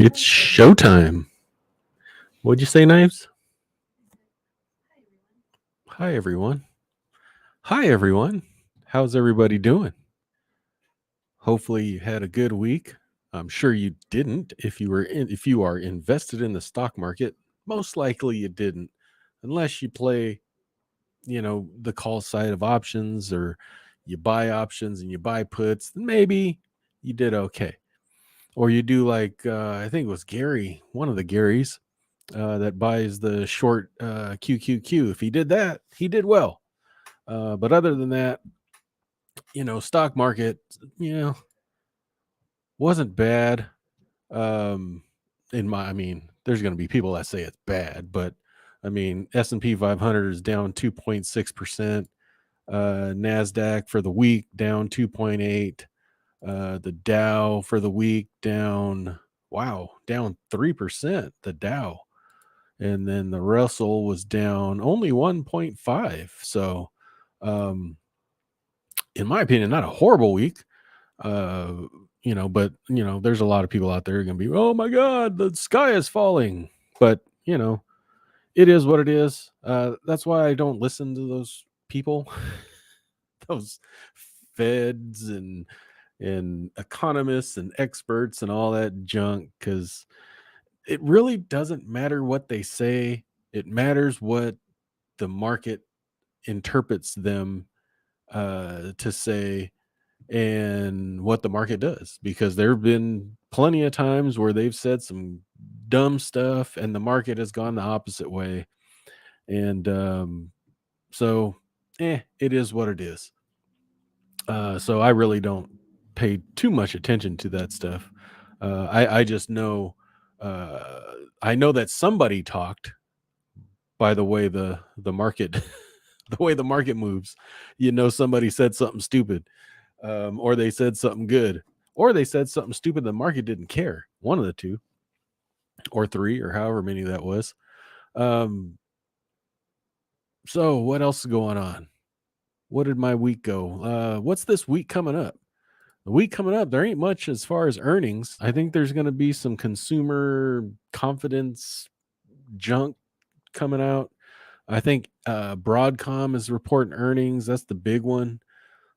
It's showtime. What'd you say, Knives? Hi, everyone. Hi, everyone. How's everybody doing? Hopefully, you had a good week. I'm sure you didn't. If you are invested in the stock market, most likely you didn't, unless you play, the call side of options or you buy options and you buy puts. Then maybe you did okay, or you do like I think it was Gary, one of the Garys that buys the short QQQ. If he did that, he did well. But other than that, stock market, you know, wasn't bad. Um, I mean, there's going to be people that say it's bad, but I mean, S&P 500 is down 2.6%. Nasdaq for the week down 2.8. The Dow for the week down 3%. The Dow. And then the Russell was down only 1.5. So, um, in my opinion, not a horrible week. Uh, but there's a lot of people out there going to be, oh my God, the sky is falling. But it is what it is. That's why I don't listen to those people, those feds and economists and experts and all that junk, because it really doesn't matter what they say. It matters what the market interprets them to say and what the market does, because there have been plenty of times where they've said some dumb stuff and the market has gone the opposite way. And so it is what it is. So I really don't pay too much attention to that stuff. I just know uh, I know that somebody talked by the way the market the way the market moves. Somebody said something stupid, or they said something good, or they said something stupid. The market didn't care. One of the two, or three, or however many that was. Um, so what else is going on? What did my week go? What's this week coming up? The week coming up, there ain't much as far as earnings. I think there's going to be some consumer confidence junk coming out. I think Broadcom is reporting earnings. That's the big one.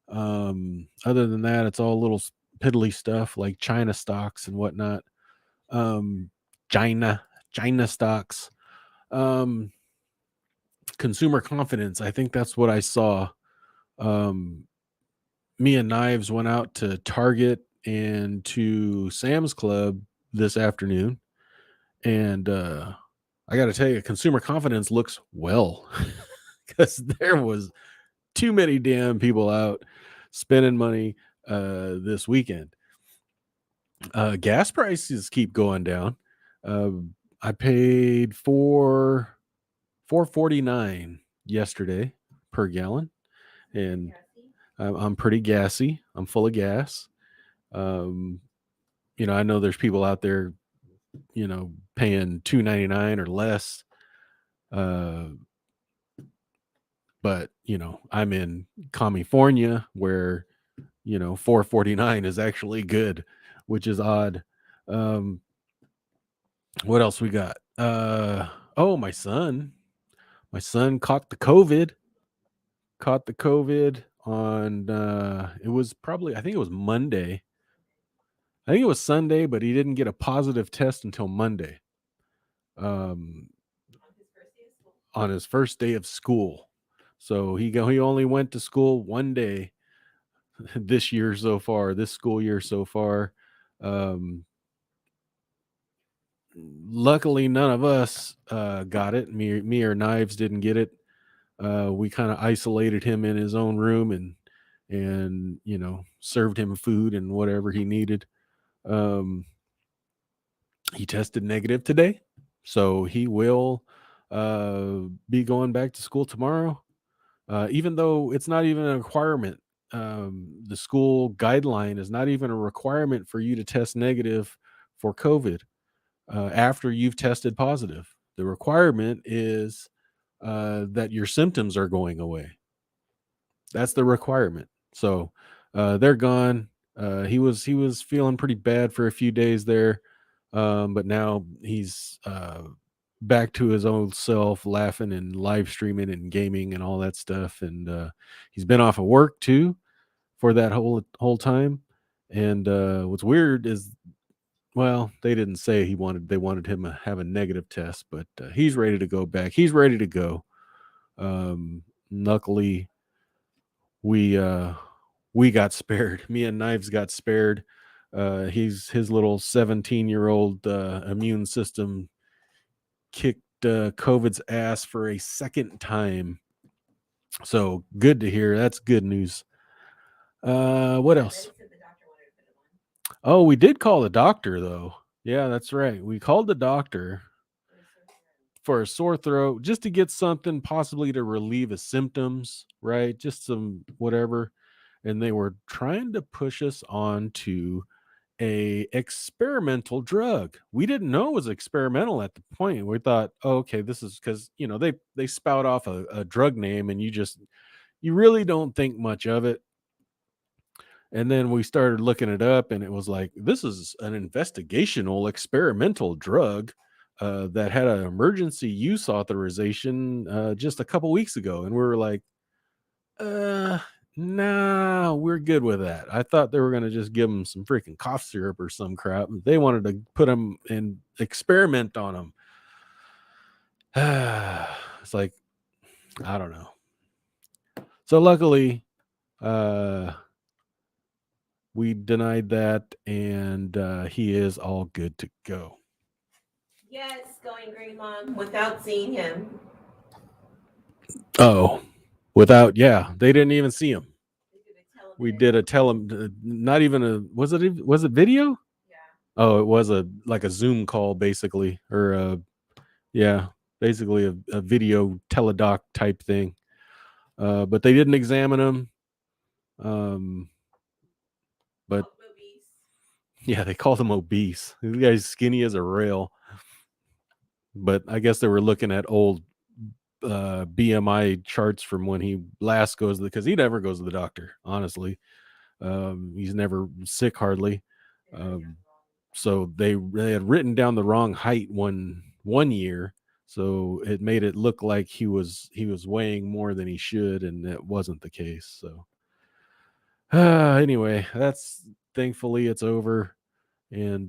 Other than that, it's all little piddly stuff like China stocks and whatnot. Um, China stocks. Um, Consumer confidence. I think that's what I saw. Um, Me and Knives went out to Target and to Sam's Club this afternoon, and I got to tell you, consumer confidence looks well, because there was too many damn people out spending money this weekend. Gas prices keep going down. I paid 4.49 yesterday per gallon, and I'm pretty gassy. I'm full of gas. Um, I know there's people out there, paying $2.99 or less. Uh, but I'm in California where 4.49 is actually good, which is odd. Um, what else we got? Oh, my son caught the COVID on it was probably, I think it was Monday. I think it was Sunday, but he didn't get a positive test until Monday. Um, on his first day of school. So he only went to school one day this school year so far. Um, Luckily, none of us got it. Me or Knives didn't get it. We kind of isolated him in his own room and served him food and whatever he needed. Um, he tested negative today, so he will be going back to school tomorrow. Even though it's not even a requirement. The school guideline is not even a requirement for you to test negative for COVID after you've tested positive. The requirement is that your symptoms are going away. That's the requirement. So they're gone. He was feeling pretty bad for a few days there. But now he's back to his old self, laughing and live streaming and gaming and all that stuff. And he's been off of work too for that whole time. And what's weird is, well, they didn't say they wanted him to have a negative test, but he's ready to go back. He's ready to go. Luckily, we uh we got spared. Me and Knives got spared. His little 17-year-old immune system kicked COVID's ass for a second time. So good to hear. That's good news. What else? Oh, we did call the doctor though. Yeah, that's right. We called the doctor for a sore throat just to get something possibly to relieve his symptoms, right? Just some whatever. And they were trying to push us on to a experimental drug. We didn't know it was experimental at the point. We thought, oh, okay, this is because they spout off a drug name and you really don't think much of it. And then we started looking it up, and it was like, this is an investigational experimental drug that had an emergency use authorization just a couple weeks ago. And we were like, nah, we're good with that. I thought they were going to just give them some freaking cough syrup or some crap. They wanted to put them and experiment on them. It's like, I don't know. So luckily, we denied that, and he is all good to go. Yes, going Green Mom without seeing him. Oh, yeah, they didn't even see him. We did a tell him, not even was it video? Yeah. Oh, it was like a Zoom call basically, or yeah, basically a video teledoc type thing. But they didn't examine him. But yeah, they called him obese. This guy's skinny as a rail. But I guess they were looking at old BMI charts from when he last goes because he never goes to the doctor. Honestly, he's never sick hardly. So they had written down the wrong height one year, so it made it look like he was weighing more than he should, and it wasn't the case. So anyway, that's thankfully it's over, and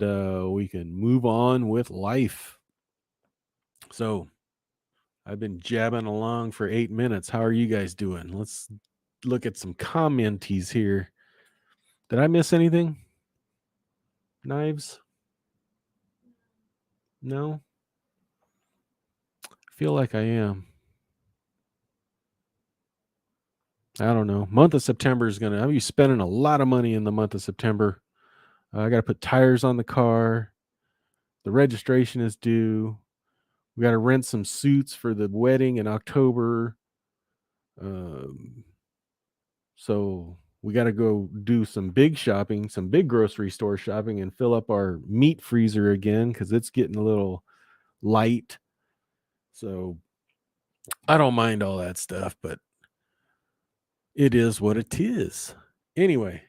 we can move on with life. So I've been jabbing along for 8 minutes. How are you guys doing? Let's look at some commenties here. Did I miss anything? Knives? No? I feel like I am. I don't know. Month of September is gonna. I'll be spending a lot of money in the month of September. I got to put tires on the car. The registration is due. We got to rent some suits for the wedding in October. So we got to go do some big shopping, some big grocery store shopping, and fill up our meat freezer again because it's getting a little light. So I don't mind all that stuff, but it is what it is. Anyway,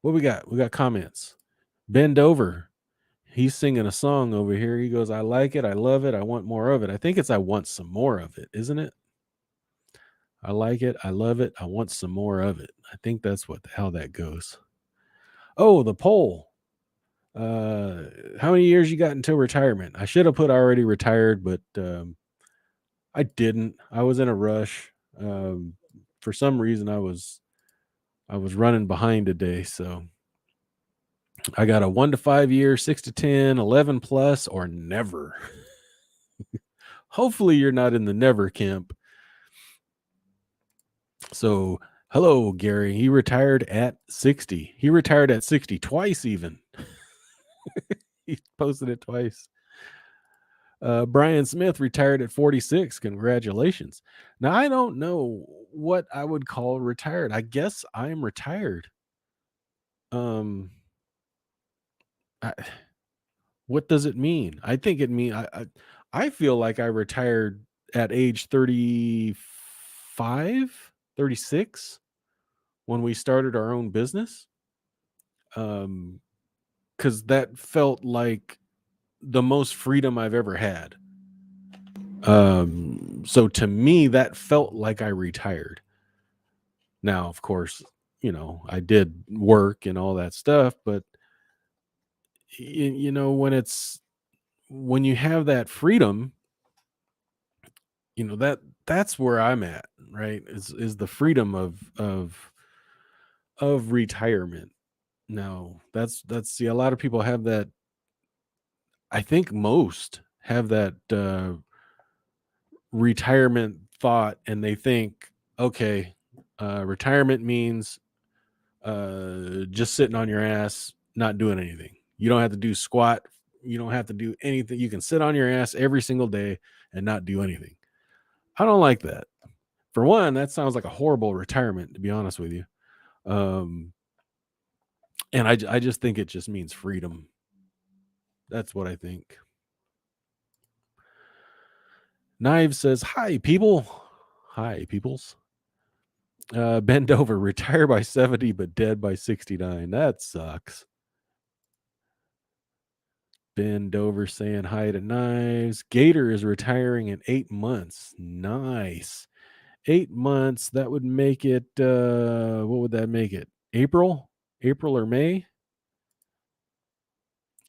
what we got? We got comments. Bend over. He's singing a song over here. He goes, I like it. I love it. I want more of it. I think it's I want some more of it, isn't it? I like it. I love it. I want some more of it. I think that's how that goes. Oh, the poll. How many years you got until retirement? I should have put already retired, but I didn't. I was in a rush. For some reason I was running behind today, so I got a 1 to 5 year, 6 to 10, 11 plus, or never. Hopefully you're not in the never camp. So, hello, Gary. He retired at 60. He retired at 60 twice, even. He posted it twice. Brian Smith retired at 46. Congratulations. Now, I don't know what I would call retired. I guess I'm retired. What does it mean? I think it mean I feel like I retired at age 35, 36 when we started our own business. Cuz that felt like the most freedom I've ever had. So to me, that felt like I retired. Now, of course, I did work and all that stuff, but when you have that freedom, that's where I'm at, right? Is the freedom of retirement. Now, that's see, a lot of people have that. I think most have that retirement thought, and they think, okay, retirement means just sitting on your ass, not doing anything. You don't have to do squat. You don't have to do anything. You can sit on your ass every single day and not do anything. I don't like that. For one, that sounds like a horrible retirement, to be honest with you. Um, and I just think it just means freedom. That's what I think. Knives says, "Hi, people. Hi, peoples. Bend over, retire by 70, but dead by 69. That sucks." Bend over saying hi to Knives. Gator is retiring in 8 months. Nice. 8 months. That would make it, what would that make it? April? April or May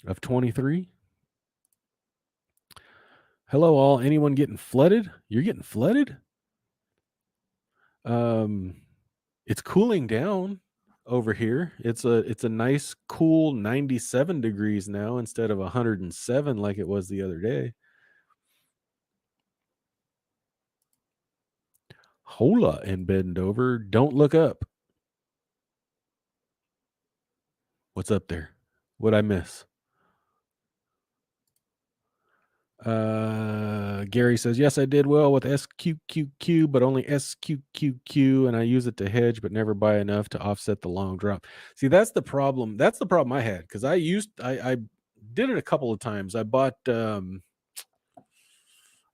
of 23? Hello, all. Anyone getting flooded? You're getting flooded? It's cooling down over here. It's a nice cool 97 degrees now instead of 107 like it was the other day. Hola and bend over. Don't look up. What's up there? What'd I miss? Gary says, yes, I did well with SQQQ, but only SQQQ, and I use it to hedge, but never buy enough to offset the long drop. See, that's the problem. That's the problem I had, because I did it a couple of times. I bought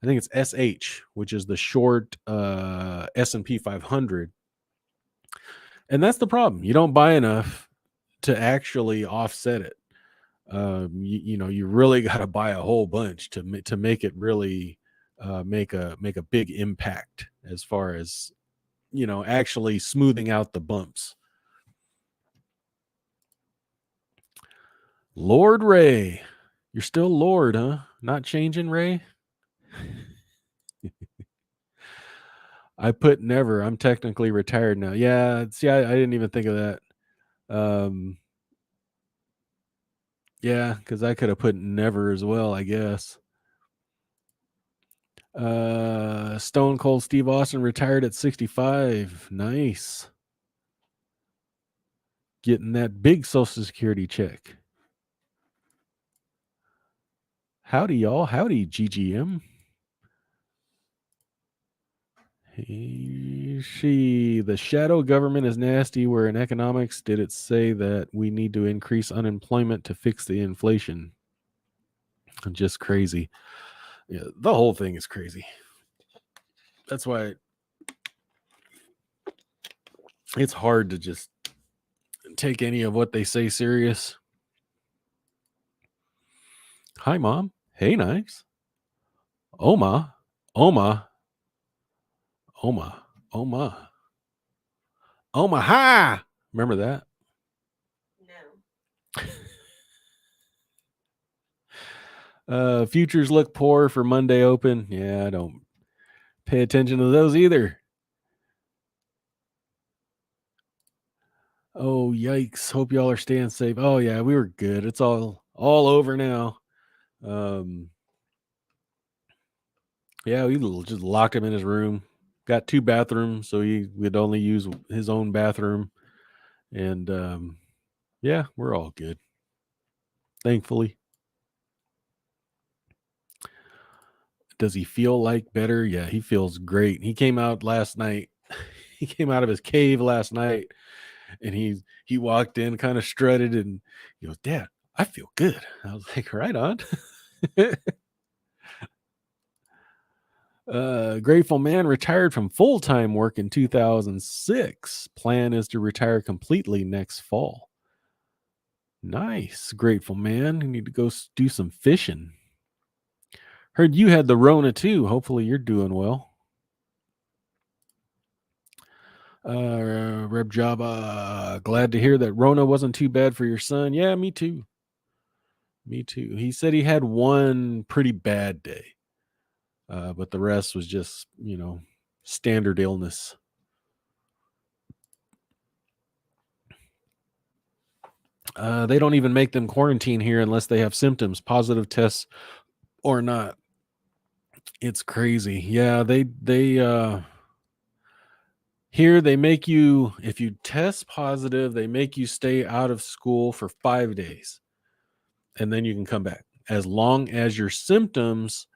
I think it's SH, which is the short S&P 500. And that's the problem. You don't buy enough to actually offset it. You really got to buy a whole bunch to make it really make a big impact as far as actually smoothing out the bumps. Lord Ray, you're still Lord, huh? Not changing, Ray? I put never. I'm technically retired now. Yeah, see, I didn't even think of that. Yeah, because I could have put never as well, I guess. Stone Cold Steve Austin retired at 65. Nice. Getting that big Social Security check. Howdy, y'all. Howdy, GGM. The shadow government is nasty. Where in economics did it say that we need to increase unemployment to fix the inflation? Just crazy. Yeah, the whole thing is crazy. That's why it's hard to just take any of what they say serious. Hi, Mom. Hey, Knives. Oma. Oma. Oma. Oma. Omaha. Remember that? No. Futures look poor for Monday open. Yeah, I don't pay attention to those either. Oh, yikes. Hope y'all are staying safe. Oh, yeah, we were good. It's all over now. Yeah, we just locked him in his room. Got 2 bathrooms, so he would only use his own bathroom. And yeah, we're all good. Thankfully. Does he feel like better? Yeah, he feels great. He came out last night. He came out of his cave last night, and he walked in, kind of strutted, and he goes, "Dad, I feel good." I was like, "Right on." Grateful man retired from full-time work in 2006. Plan is to retire completely next fall. Nice, grateful man. You need to go do some fishing. Heard you had the Rona too. Hopefully you're doing well. Reb Jabba, glad to hear that Rona wasn't too bad for your son. Yeah, me too. Me too. He said he had one pretty bad day, but the rest was just, standard illness. They don't even make them quarantine here unless they have symptoms, positive tests or not. It's crazy. Yeah, they here they make you, if you test positive, they make you stay out of school for 5 days and then you can come back as long as your symptoms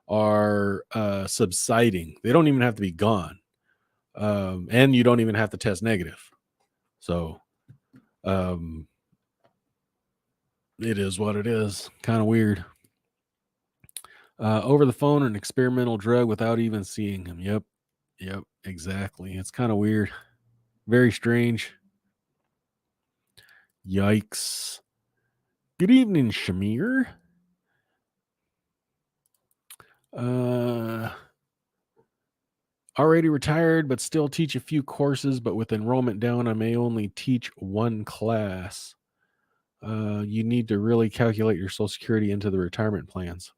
are subsiding. They don't even have to be gone. And you don't even have to test negative. So it is what it is. Kind of weird. Over the phone, an experimental drug without even seeing him. Yep, exactly. It's kind of weird. Very strange. Yikes. Good evening, Shamir. Already retired, but still teach a few courses, but with enrollment down, I may only teach one class. You need to really calculate your Social Security into the retirement plans.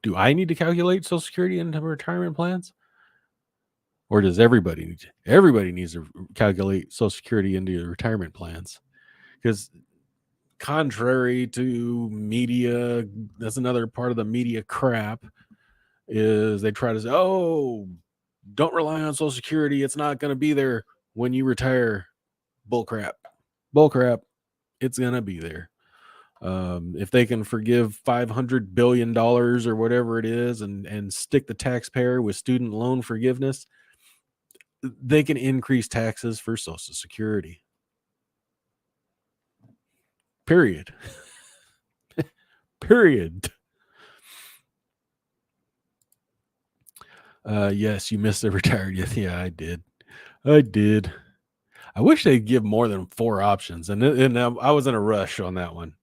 Do I need to calculate Social Security into retirement plans? Or does everybody need to? Everybody needs to calculate Social Security into your retirement plans. Because contrary to media, that's another part of the media crap, is they try to say, oh, don't rely on Social Security. It's not going to be there when you retire. Bullcrap. It's going to be there. If they can forgive $500 billion or whatever it is and stick the taxpayer with student loan forgiveness, they can increase taxes for Social Security. Period. Period. Yes, you missed the retired. Yeah, I did. I wish they'd give more than 4 options. And I was in a rush on that one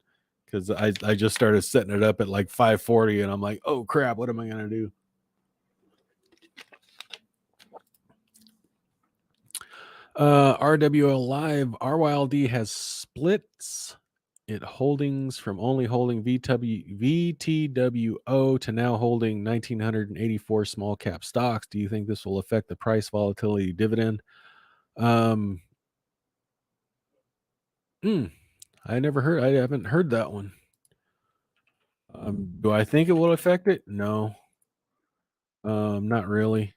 because I just started setting it up at like 5:40 and I'm like, oh crap, what am I going to do? RWL Live, RYLD has splits it holdings from only holding VTWO to now holding 1,984 small cap stocks. Do you think this will affect the price volatility dividend? I haven't heard that one. Do I think it will affect it? No. Not really.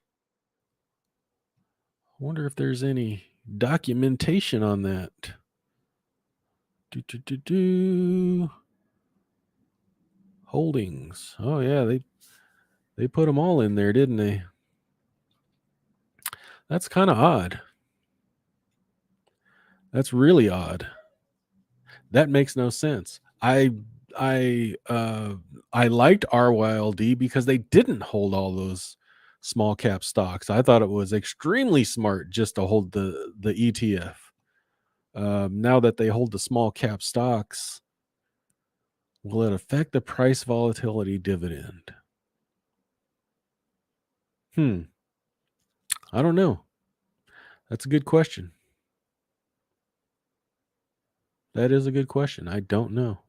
I wonder if there's any documentation on that. Holdings. Oh yeah, they put them all in there, didn't they? That's kind of odd. That's really odd. That makes no sense. I liked RYLD because they didn't hold all those small cap stocks. I thought it was extremely smart just to hold the ETF. Now that they hold the small cap stocks, will it affect the price volatility dividend? I don't know. That's a good question. That is a good question. I don't know.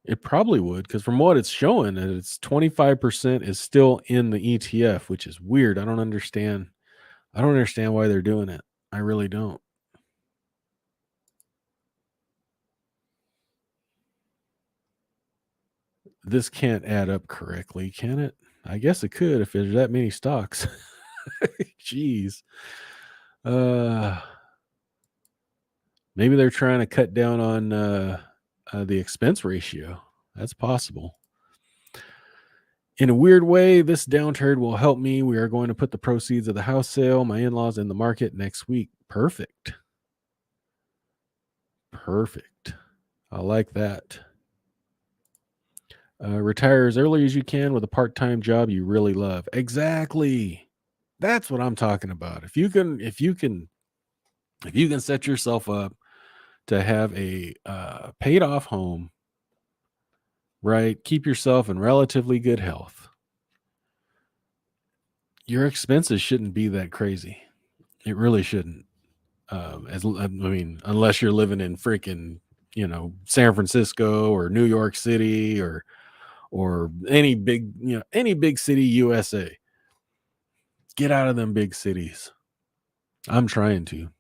It probably would, because from what it's showing, it's 25% is still in the ETF, which is weird. I don't understand why they're doing it. I really don't. This can't add up correctly, can it? I guess it could if there's that many stocks. Jeez. Maybe they're trying to cut down on the expense ratio. That's possible. In a weird way, this downturn will help me. We are going to put the proceeds of the house sale, my in-laws, in the market next week. Perfect. I like that. Retire as early as you can with a part-time job you really love. Exactly. That's what I'm talking about. If you can If you can set yourself up to have a paid off home, right? Keep yourself in relatively good health. Your expenses shouldn't be that crazy. It really shouldn't. Unless you're living in freaking, San Francisco or New York City or any big city USA. Get out of them big cities. I'm trying to.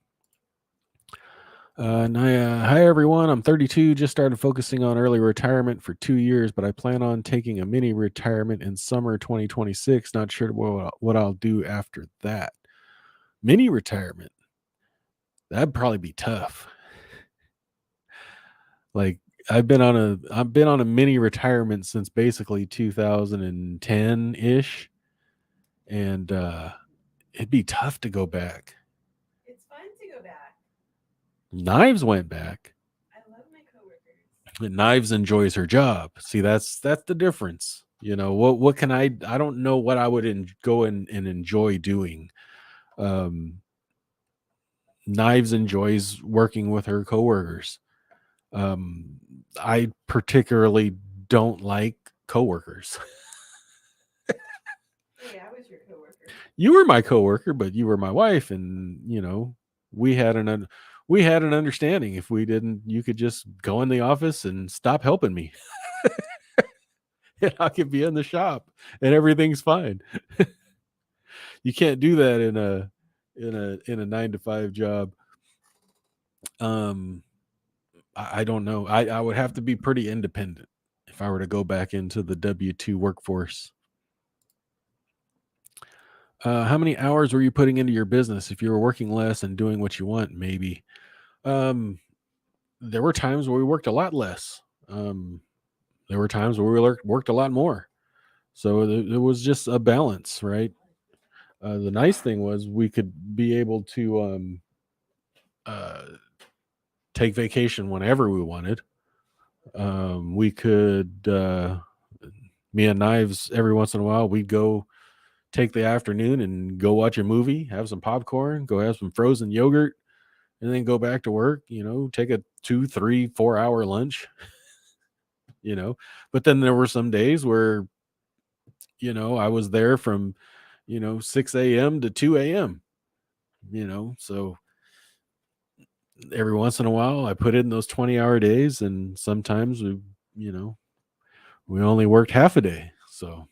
Hi everyone. I'm 32. Just started focusing on early retirement for 2 years, but I plan on taking a mini retirement in summer 2026. Not sure what I'll do after that. Mini retirement. That'd probably be tough. Like I've been on a mini retirement since basically 2010 ish, and it'd be tough to go back. It's fun to go back. Knives went back. I love my coworkers. But Knives enjoys her job. See, that's the difference. What can I don't know what I would go and enjoy doing. Um, Knives enjoys working with her coworkers. I particularly don't like coworkers. Hey, I was your coworker. You were my coworker, but you were my wife, and we had we had an understanding. If we didn't, you could just go in the office and stop helping me. And I could be in the shop and everything's fine. You can't do that in a 9 to 5 job. I don't know. I would have to be pretty independent if I were to go back into the W-2 workforce. How many hours were you putting into your business? If you were working less and doing what you want, maybe. There were times where we worked a lot less. There were times where we worked a lot more. So it was just a balance, right? The nice thing was we could be able to uh, take vacation whenever we wanted. We could, me and Knives, every once in a while, we'd go take the afternoon and go watch a movie, have some popcorn, go have some frozen yogurt, and then go back to work, take a 2, 3, 4 hour lunch, But then there were some days where, I was there from, 6 a.m. to 2 a.m., so every once in a while I put in those 20-hour days, and sometimes we only worked half a day. So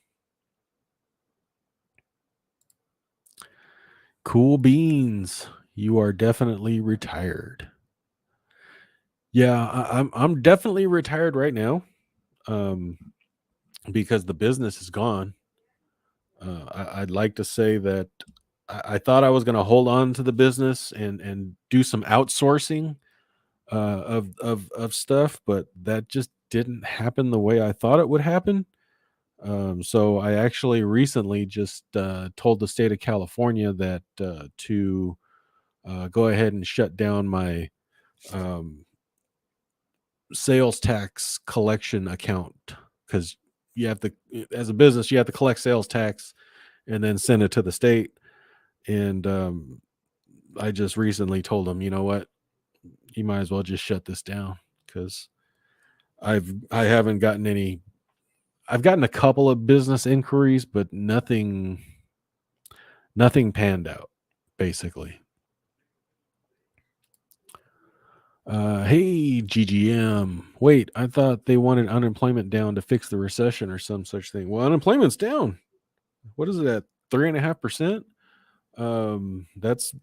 cool beans. You are definitely retired. Yeah, I'm definitely retired right now. Because the business is gone. I'd like to say that I thought I was going to hold on to the business and do some outsourcing of stuff, but that just didn't happen the way I thought it would happen. So I actually recently just told the state of California that to go ahead and shut down my um, sales tax collection account, because you have to, as a business, you have to collect sales tax and then send it to the state. And I just recently told them, you know what, you might as well just shut this down, because I haven't gotten any. I've gotten a couple of business inquiries, but nothing panned out, basically. Hey, GGM. Wait, I thought they wanted unemployment down to fix the recession or some such thing. Well, unemployment's down. What is it at? 3.5%? That's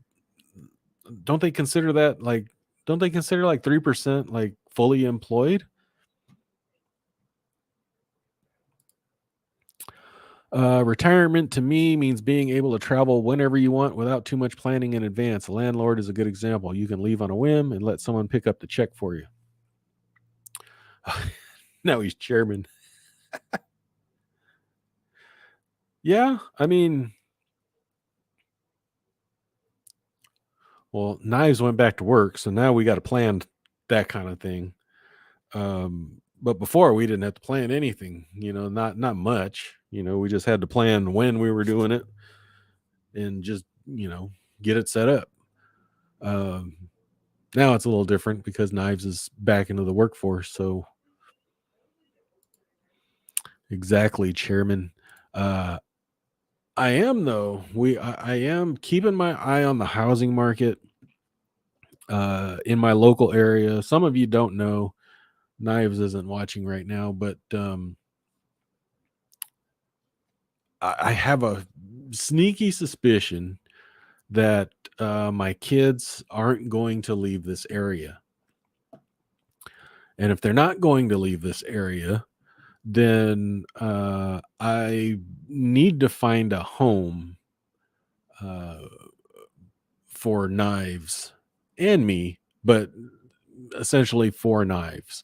don't they consider that like don't they consider like 3% like fully employed? Retirement to me means being able to travel whenever you want without too much planning in advance. A landlord is a good example. You can leave on a whim and let someone pick up the check for you. Now he's chairman. Yeah, I mean, well, Knives went back to work, so now we got to plan that kind of thing. But before we didn't have to plan anything, not much. We just had to plan when we were doing it and just, get it set up. Um, Now it's a little different because Knives is back into the workforce. So exactly, Chairman. Uh, I am though. I am keeping my eye on the housing market in my local area. Some of you don't know. Knives isn't watching right now, but I have a sneaky suspicion that my kids aren't going to leave this area. And if they're not going to leave this area, then I need to find a home uh, for Knives and me, but essentially for Knives.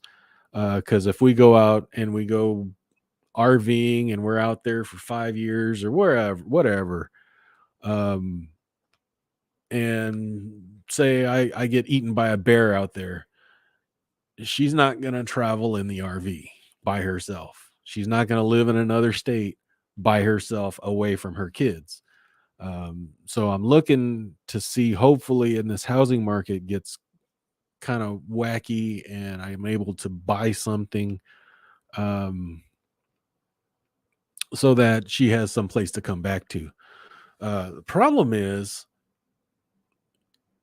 Because if we go out and we go RVing and we're out there for 5 years or wherever, whatever, um, and say I get eaten by a bear out there, she's not going to travel in the RV by herself. She's not going to live in another state by herself away from her kids. So I'm looking to see, hopefully, in this housing market gets kind of wacky and I'm able to buy something um, so that she has some place to come back to. The problem is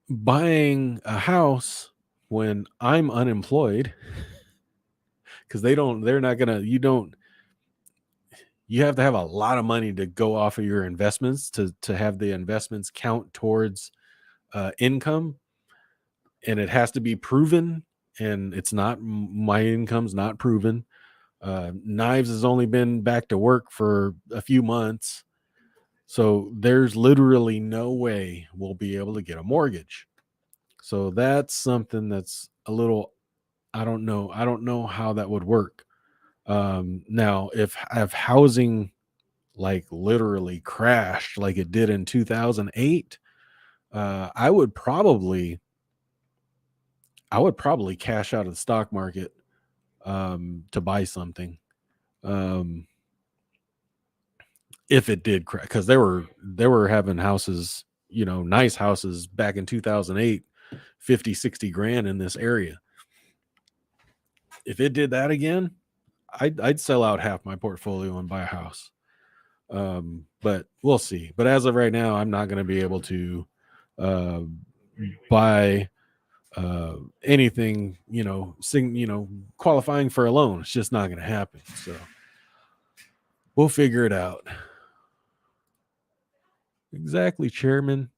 buying a house when I'm unemployed because they're not gonna, you have to have a lot of money to go off of your investments to have the investments count towards income, and it has to be proven. And it's not, my income's not proven. Knives has only been back to work for a few months, so there's literally no way we'll be able to get a mortgage. So that's something that's a little, I don't know how that would work. Now if housing like literally crashed like it did in 2008, I would probably cash out of the stock market to buy something. Um, if it did crash, because they were having houses, nice houses back in 2008, 50, 60 grand in this area. If it did that again, I'd sell out half my portfolio and buy a house. But we'll see. But as of right now, I'm not going to be able to uh, buy anything, qualifying for a loan. It's just not going to happen. So we'll figure it out. Exactly, Chairman.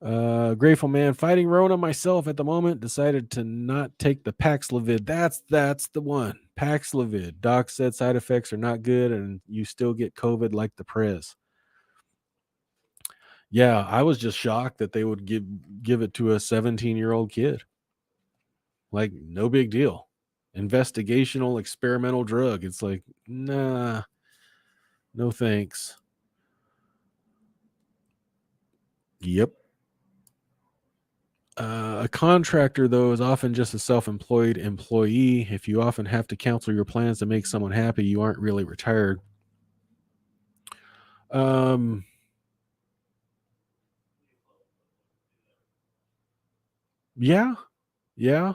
Grateful man, fighting Rona myself at the moment. Decided to not take the Paxlovid. That's the one. Paxlovid. Doc said side effects are not good, and you still get COVID like the Prez. Yeah, I was just shocked that they would give it to a 17-year-old kid. Like, no big deal. Investigational experimental drug. It's like, nah, no thanks. Yep. A contractor, though, is often just a self-employed employee. If you often have to cancel your plans to make someone happy, you aren't really retired. Um, yeah, yeah.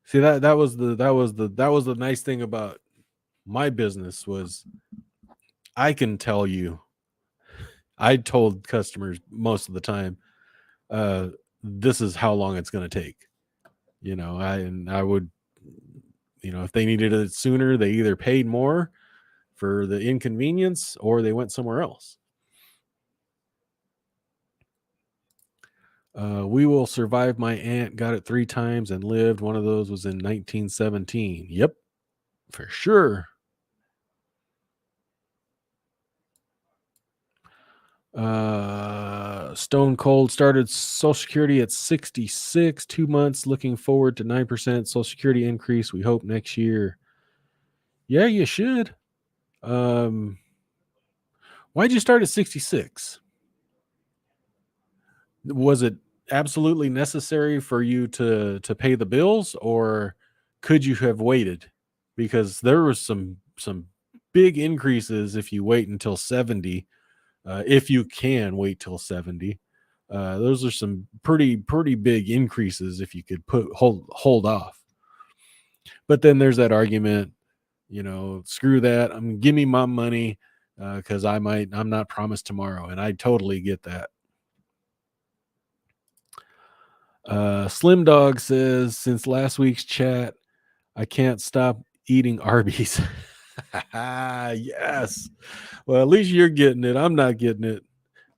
See, that was the nice thing about my business was I can tell you. I told customers most of the time, uh, this is how long it's going to take. I would, if they needed it sooner, they either paid more for the inconvenience or they went somewhere else. We Will Survive. My aunt got it 3 times and lived. One of those was in 1917. Yep, for sure. Stone Cold started Social Security at 66, 2 months. Looking forward to 9% Social Security increase. We hope next year. Yeah, you should. Um, why'd you start at 66? Was it absolutely necessary for you to pay the bills, or could you have waited? Because there was some big increases if you wait until 70, if you can wait till 70. Those are some pretty big increases if you could hold off. But then there's that argument, screw that. Give me my money because I'm not promised tomorrow, and I totally get that. Slim Dog says, since last week's chat, I can't stop eating Arby's. Yes. Well, at least you're getting it. I'm not getting it.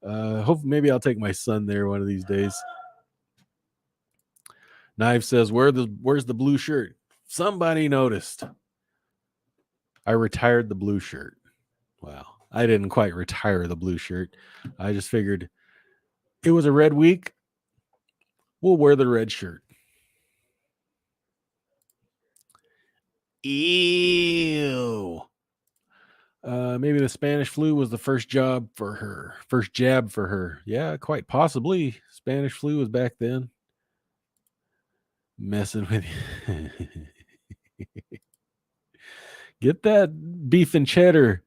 Hope maybe I'll take my son there one of these days. Knife says, where's the blue shirt? Somebody noticed. I retired the blue shirt. Well, I didn't quite retire the blue shirt. I just figured it was a red week. We'll wear the red shirt. Ew. Maybe the Spanish flu was the first jab for her. Yeah, quite possibly. Spanish flu was back then. Messing with you. Get that beef and cheddar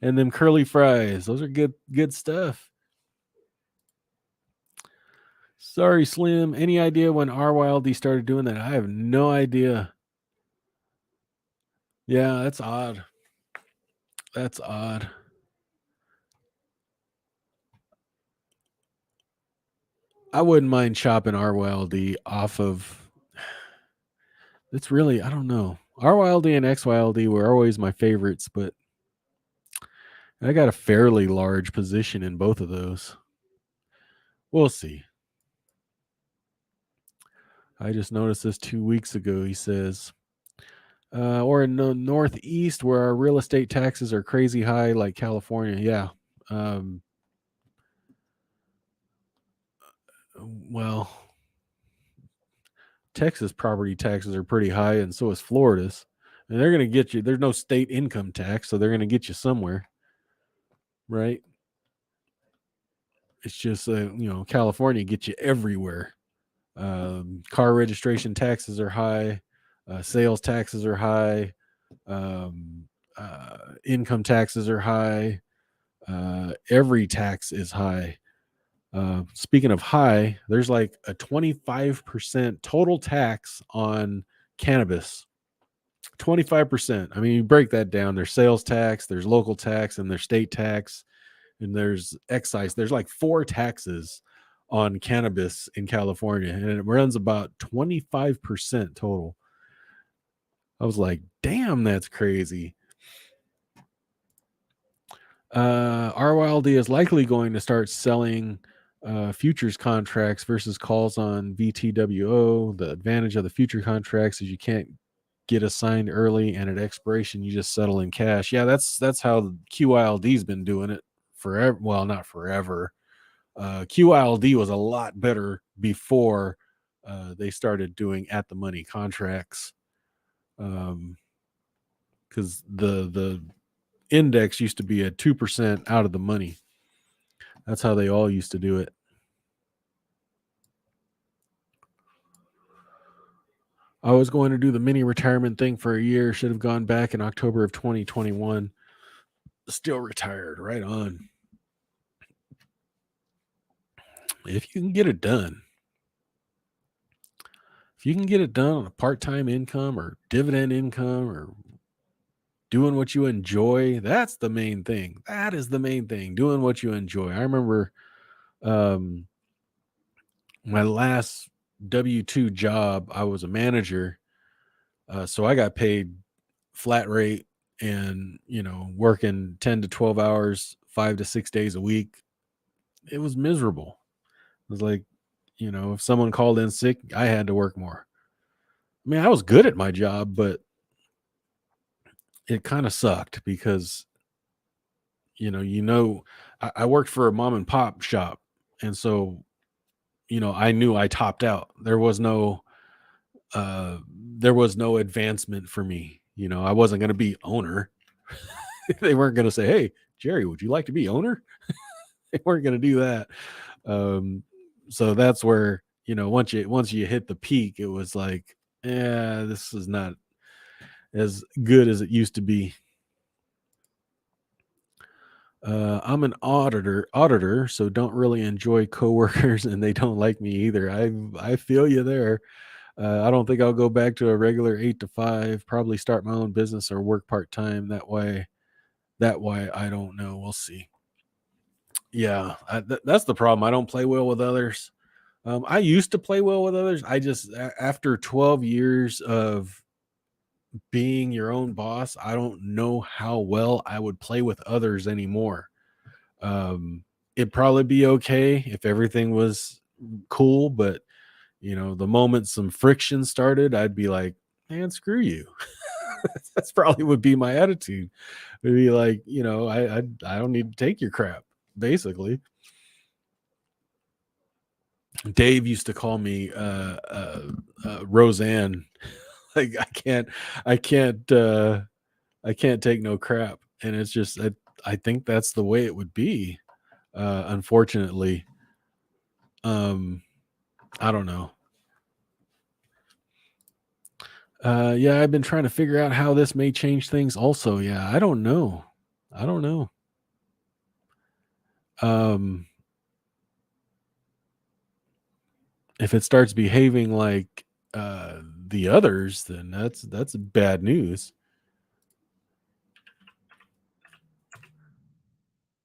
and them curly fries. Those are good stuff. Sorry, Slim. Any idea when RYLD started doing that? I have no idea. Yeah, that's odd. That's odd. I wouldn't mind chopping RYLD off of. It's really, I don't know. RYLD and XYLD were always my favorites, but I got a fairly large position in both of those. We'll see. I just noticed this 2 weeks ago. He says, or in the Northeast where our real estate taxes are crazy high, like California. Yeah. Well, Texas property taxes are pretty high, and so is Florida's. And they're going to get you. There's no state income tax, so they're going to get you somewhere, right? It's just, California gets you everywhere. Car registration taxes are high. Sales taxes are high. Income taxes are high. Every tax is high. Speaking of high, there's like a 25% total tax on cannabis. 25%. I mean, you break that down. There's sales tax, there's local tax, and there's state tax, and there's excise. There's like 4 taxes on cannabis in California, and it runs about 25% total. I was like, damn, that's crazy. RYLD is likely going to start selling futures contracts versus calls on VTWO. The advantage of the future contracts is you can't get assigned early, and at expiration you just settle in cash. Yeah, that's how QILD's been doing it forever. Well, not forever. QILD was a lot better before they started doing at the money contracts, because the index used to be at 2% out of the money. That's how they all used to do it. I was going to do the mini retirement thing for a year. Should have gone back in October of 2021. Still retired. Right on. If you can get it done. If you can get it done on a part-time income or dividend income or doing what you enjoy, that's the main thing. That is the main thing. Doing what you enjoy. I remember my last W-2 job, I was a manager. So I got paid flat rate and, working 10 to 12 hours, 5 to 6 days a week. It was miserable. It was like, if someone called in sick, I had to work more. I mean, I was good at my job, but it kind of sucked because, I worked for a mom and pop shop. And so, I knew I topped out. There was no advancement for me. I wasn't going to be owner. They weren't going to say, "Hey, Jerry, would you like to be owner?" They weren't going to do that. So that's where, once you hit the peak, it was like, yeah, this is not as good as it used to be. I'm an auditor, so don't really enjoy coworkers, and they don't like me either. I feel you there. I don't think I'll go back to a regular 8 to 5. Probably start my own business or work part time. That way, I don't know. We'll see. Yeah, that's the problem. I don't play well with others. I used to play well with others. After 12 years of being your own boss, I don't know how well I would play with others anymore. Um, it'd probably be okay if everything was cool, but the moment some friction started, I'd be like, man, screw you. That's probably would be my attitude. It'd be like, I don't need to take your crap, basically. Dave used to call me Roseanne. Like I can't, I can't take no crap, and it's just I think that's the way it would be. Unfortunately, um, I don't know. Yeah, I've been trying to figure out how this may change things. Also, yeah, I don't know. I don't know. Um, if it starts behaving like the others, then that's bad news.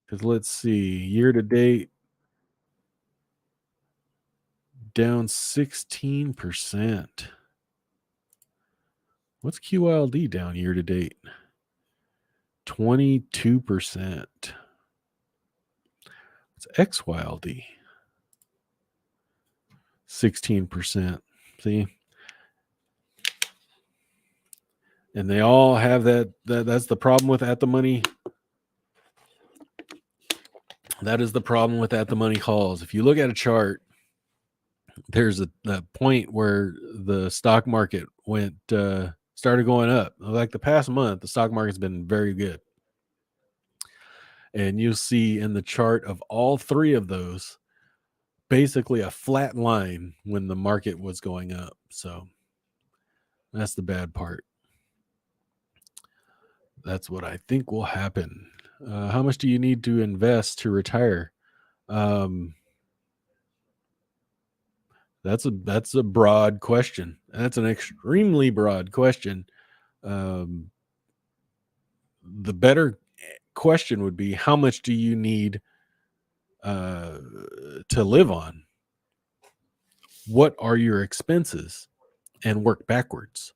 Because let's see, year to date down 16%. What's QLD down year to date? 22%. It's XYLD 16%. See, and they all have that's the problem with at the money. That is the problem with at the money calls. If you look at a chart, there's a point where the stock market started going up. Like the past month, the stock market's been very good. And you'll see in the chart of all three of those, basically a flat line when the market was going up. So that's the bad part. That's what I think will happen. How much do you need to invest to retire? Um, that's a broad question. That's an extremely broad question. Um, the better question would be, how much do you need to live on? What are your expenses? And work backwards.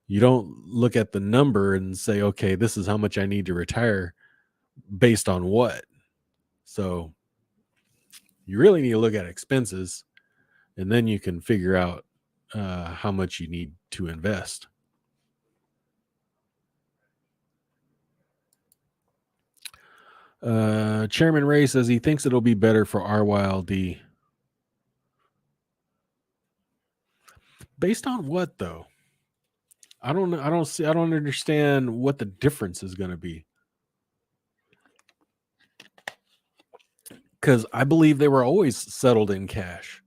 You don't look at the number and say, okay, this is how much I need to retire based on what. So you really need to look at expenses, and then you can figure out how much you need to invest. Chairman Ray says he thinks it'll be better for RYLD. Based on what, though? I don't know. I don't understand what the difference is going to be. Because I believe they were always settled in cash.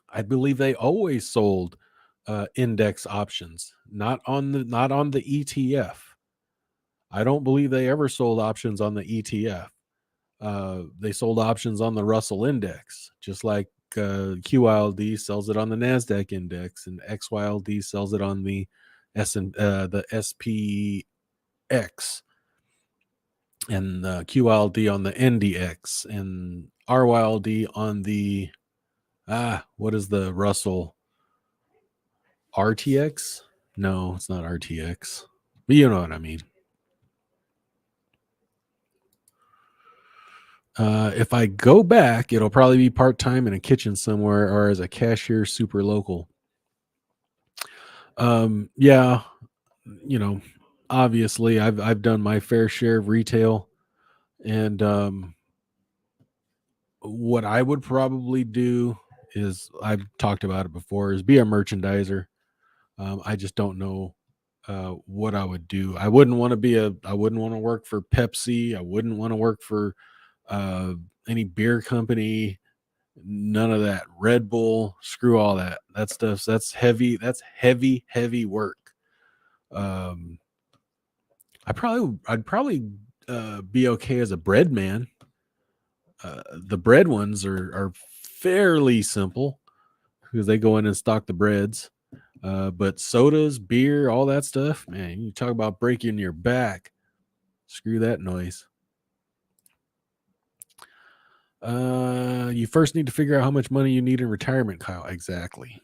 I believe they always sold index options, not on the ETF. I don't believe they ever sold options on the ETF. They sold options on the Russell index, just like QYLD sells it on the Nasdaq index, and XYLD sells it on the the SPX, and QYLD on the NDX, and RYLD on the what is the Russell? RTX? No, it's not RTX. But you know what I mean. If I go back, it'll probably be part-time in a kitchen somewhere or as a cashier super local. Yeah, obviously I've done my fair share of retail, and what I would probably do is, I've talked about it before, is be a merchandiser. I just don't know what I would do. I wouldn't want to work for Pepsi. I wouldn't want to work for any beer company. None of that. Red Bull, screw all that. That stuff, that's heavy. That's heavy work. Um, I'd probably be okay as a bread man. The bread ones are fairly simple because they go in and stock the breads. But sodas, beer, all that stuff, man, you talk about breaking your back. Screw that noise. You first need to figure out how much money you need in retirement, Kyle. Exactly.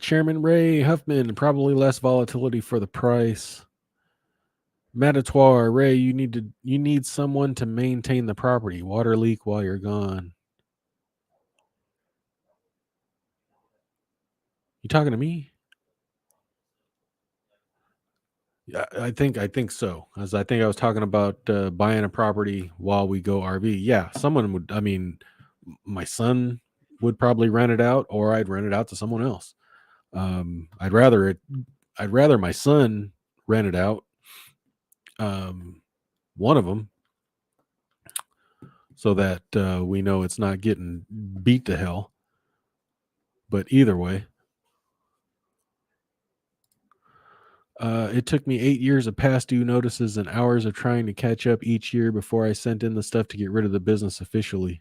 Chairman Ray Huffman, probably less volatility for the price. Matatoire, Ray, you need someone to maintain the property. Water leak while you're gone. You talking to me? Yeah, I think so. As I think I was talking about buying a property while we go RV. Yeah, someone would. I mean, my son would probably rent it out, or I'd rent it out to someone else. I'd rather my son rent it out. One of them, so that we know it's not getting beat to hell. But either way, it took me 8 years of past due notices and hours of trying to catch up each year before I sent in the stuff to get rid of the business officially.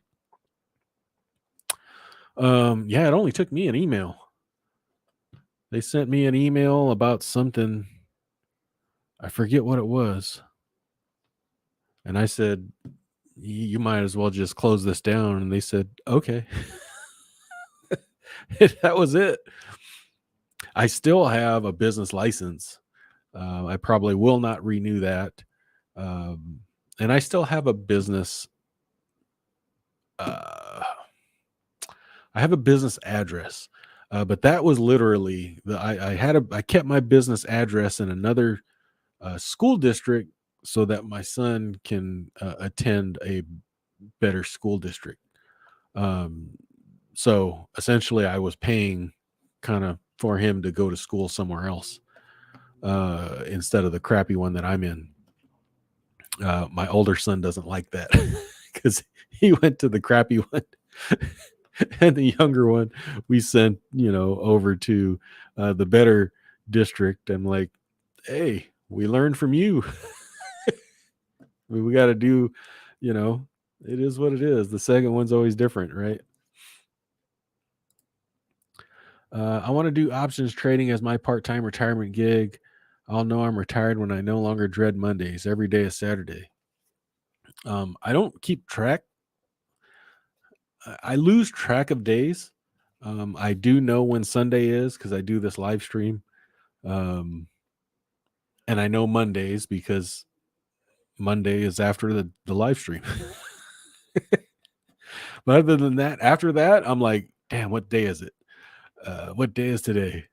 Yeah, it only took me an email. They sent me an email about something. I forget what it was. And I said, you might as well just close this down. And they said, okay. That was it. I still have a business license. I probably will not renew that. And I still have a business. I have a business address, but that was literally I kept my business address in another school district so that my son can attend a better school district. So essentially, I was paying kind of for him to go to school somewhere else instead of the crappy one that I'm in. My older son doesn't like that because he went to the crappy one. And the younger one we sent, over to the better district. I'm like, hey, we learned from you. we got to do, it is what it is. The second one's always different, right? I want to do options trading as my part-time retirement gig. I'll know I'm retired when I no longer dread Mondays. Every day is Saturday. I don't keep track. I lose track of days. I do know when Sunday is because I do this live stream. And I know Mondays because Monday is after the live stream. But other than that, after that, I'm like, damn, what day is it? What day is today?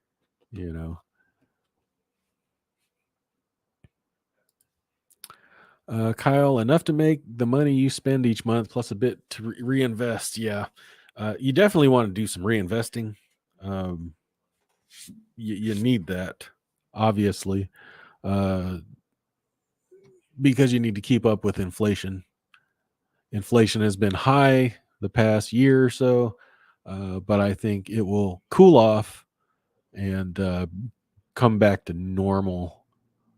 Kyle, enough to make the money you spend each month plus a bit to reinvest. Yeah. You definitely want to do some reinvesting. You need that, obviously, because you need to keep up with inflation. Inflation has been high the past year or so, but I think it will cool off and come back to normal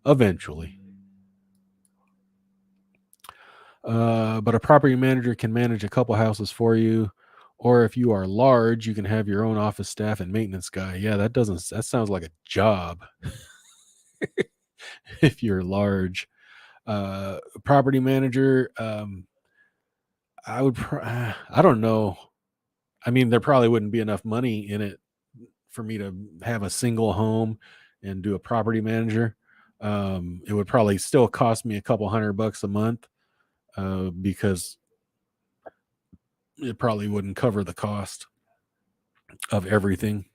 eventually. But a property manager can manage a couple houses for you. Or if you are large, you can have your own office staff and maintenance guy. Yeah, that sounds like a job. If you're large, property manager, I don't know. I mean, there probably wouldn't be enough money in it for me to have a single home and do a property manager. It would probably still cost me a couple $100 a month because it probably wouldn't cover the cost of everything.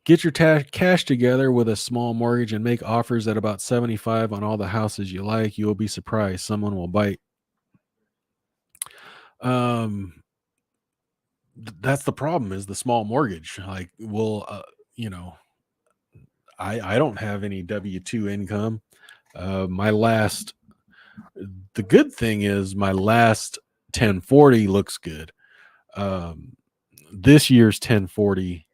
Get your cash together with a small mortgage and make offers at about 75 on all the houses you like. You will be surprised. Someone will bite. That's the problem is the small mortgage. Like, I don't have any W-2 income. The good thing is my last 1040 looks good. This year's 1040,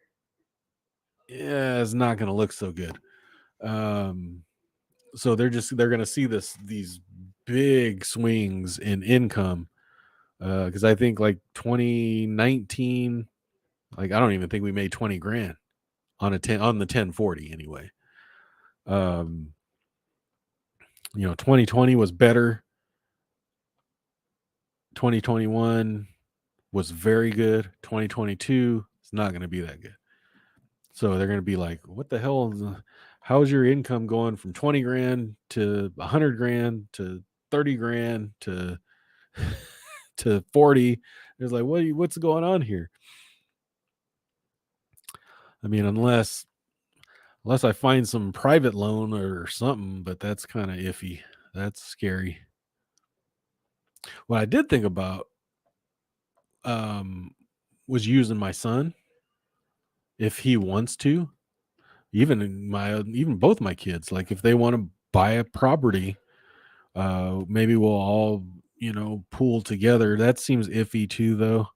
yeah, is not going to look so good. So they're going to see these big swings in income, because I think like 2019, like I don't even think we made 20 grand on the 1040 anyway. 2020 was better. 2021 was very good. 2022 is not going to be that good. So they're going to be like, what the hell? How's your income going from 20 grand to 100 grand to 30 grand to to 40? It's like, what's going on here? I mean, unless I find some private loan or something, but that's kind of iffy. That's scary. What I did think about um was using my son if he wants to, even both my kids, like if they want to buy a property, maybe we'll all pool together. That seems iffy too, though.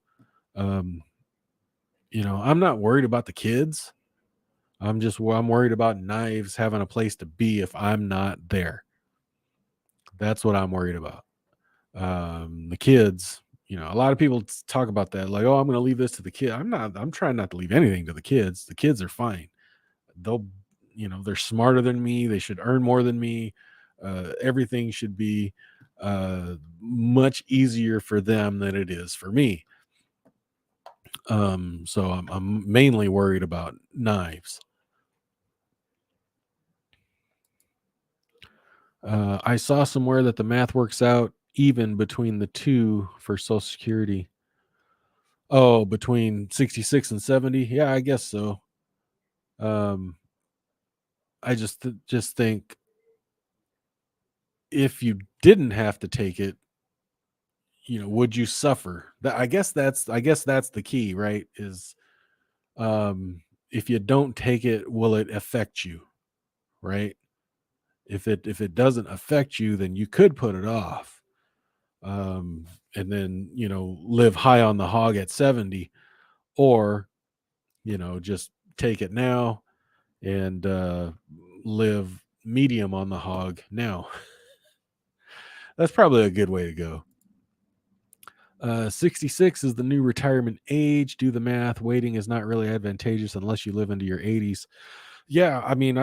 um I'm not worried about the kids. I'm worried about Knives having a place to be if I'm not there. That's what I'm worried about. The kids, a lot of people talk about that, like, oh, I'm going to leave this to the kid. I'm trying not to leave anything to the kids. The kids are fine. They'll, they're smarter than me. They should earn more than me. Everything should be much easier for them than it is for me. So I'm mainly worried about Knives. I saw somewhere that the math works out even between the two for Social Security. Oh, between 66 and 70. Yeah, I guess so. I just think if you didn't have to take it, would you suffer? I guess that's the key, right? Is if you don't take it, will it affect you, right? If it doesn't affect you, then you could put it off. Um and then, live high on the hog at 70, or, just take it now and live medium on the hog now. That's probably a good way to go. 66 is the new retirement age. Do the math. Waiting is not really advantageous unless you live into your 80s. Yeah, I mean,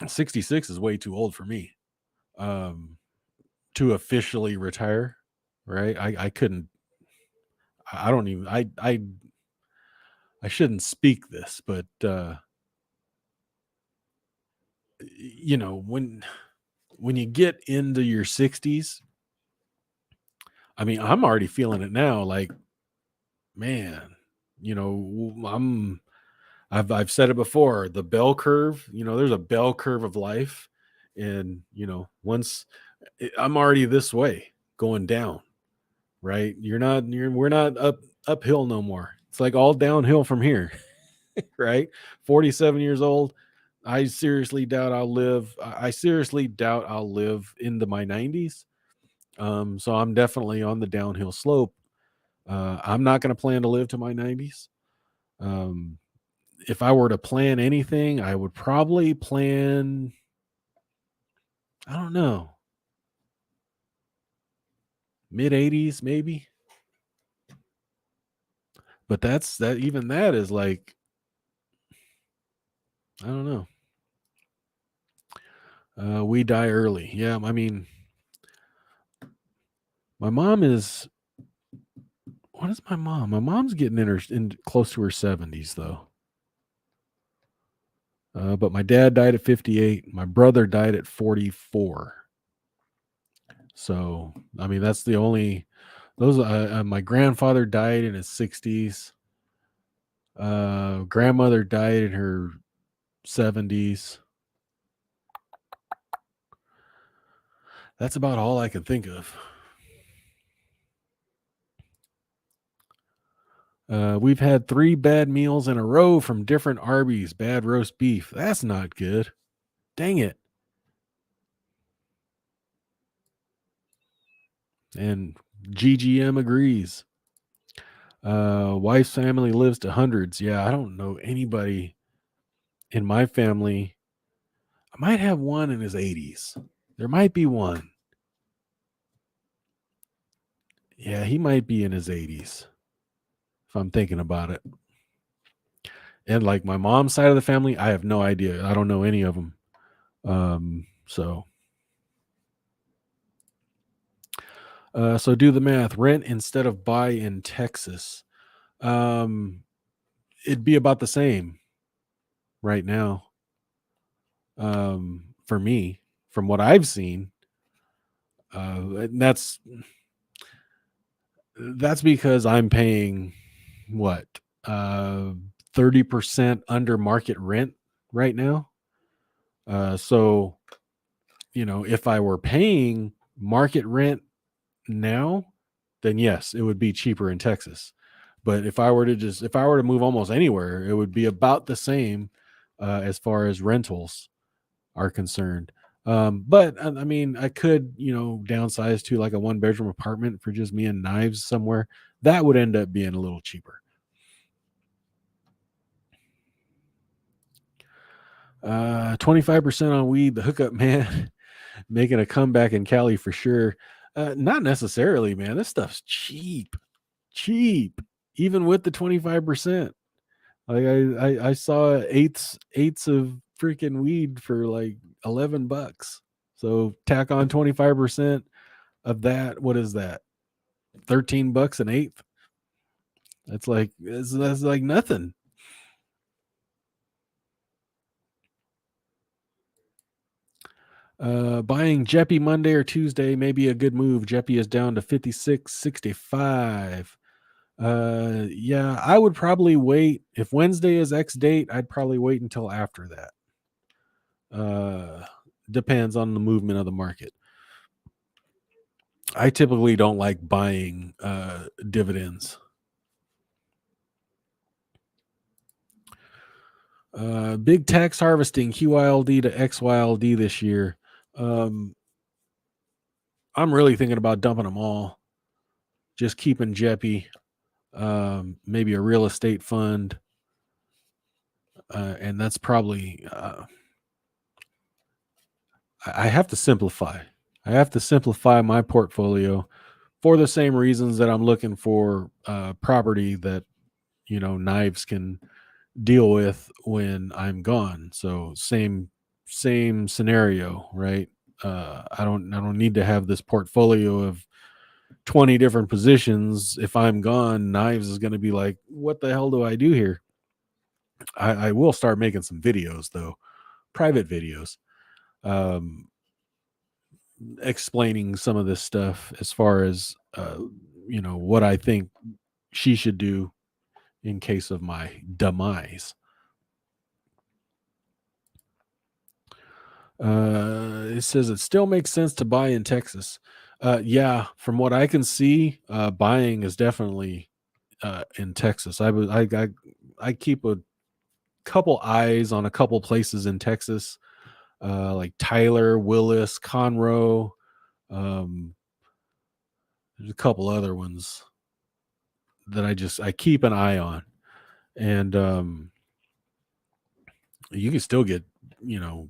66 is way too old for me um, to officially retire, right? I couldn't, I don't even, I shouldn't speak this, but, when you get into your 60s, I mean, I'm already feeling it now. Like, man, I've said it before, the bell curve, there's a bell curve of life. And, once I'm already this way going down, right? We're not uphill no more. It's like all downhill from here, right? 47 years old. I seriously doubt I'll live into my 90s. So I'm definitely on the downhill slope. I'm not going to plan to live to my 90s. Um, if I were to plan anything, I would probably plan, I don't know, mid 80s maybe. But even that is like, I don't know. We die early. Yeah, I mean, my mom is what is my mom? My mom's getting in close to her 70s though. But my dad died at 58. My brother died at 44. So, I mean, that's the only those. My grandfather died in his 60s. Grandmother died in her 70s. That's about all I can think of. We've had 3 bad meals in a row from different Arby's. Bad roast beef. That's not good. Dang it. And GGM agrees. Wife's family lives to hundreds. Yeah, I don't know anybody in my family. I might have one in his 80s. There might be one. Yeah, he might be in his 80s if I'm thinking about it. And like my mom's side of the family, I have no idea. I don't know any of them. So do the math. Rent instead of buy in Texas. Um, it'd be about the same right now. For me, from what I've seen, and that's because I'm paying what 30% under market rent right now. So if I were paying market rent now, then yes, it would be cheaper in Texas. But if I were to move almost anywhere, it would be about the same as far as rentals are concerned. But I mean, I could, downsize to like a 1 bedroom apartment for just me and Knives somewhere. That would end up being a little cheaper. 25% on weed, the hookup man making a comeback in Cali for sure. Not necessarily, man. This stuff's cheap, even with the 25%. Like I saw eighths of freaking weed for like $11. So tack on 25% of that. What is that? $13 an eighth. That's like nothing. Buying Jeppy Monday or Tuesday may be a good move. Jeppy is down to 56.65. Yeah, I would probably wait. If Wednesday is X date, I'd probably wait until after that. Depends on the movement of the market. I typically don't like buying dividends. Big tax harvesting QYLD to XYLD this year. I'm really thinking about dumping them all. Just keeping Jeppy, maybe a real estate fund, and that's probably. I have to simplify. I have to simplify my portfolio for the same reasons that I'm looking for property that Knives can deal with when I'm gone. So same scenario, right? I don't need to have this portfolio of 20 different positions. If I'm gone, Knives is going to be like, what the hell do I do here? I will start making some videos though, private videos, um, explaining some of this stuff as far as what I think she should do in case of my demise. It says it still makes sense to buy in Texas. Yeah, from what I can see, buying is definitely in Texas. I keep a couple eyes on a couple places in Texas, like Tyler, Willis, Conroe. Um, there's a couple other ones that I keep an eye on, and you can still get you know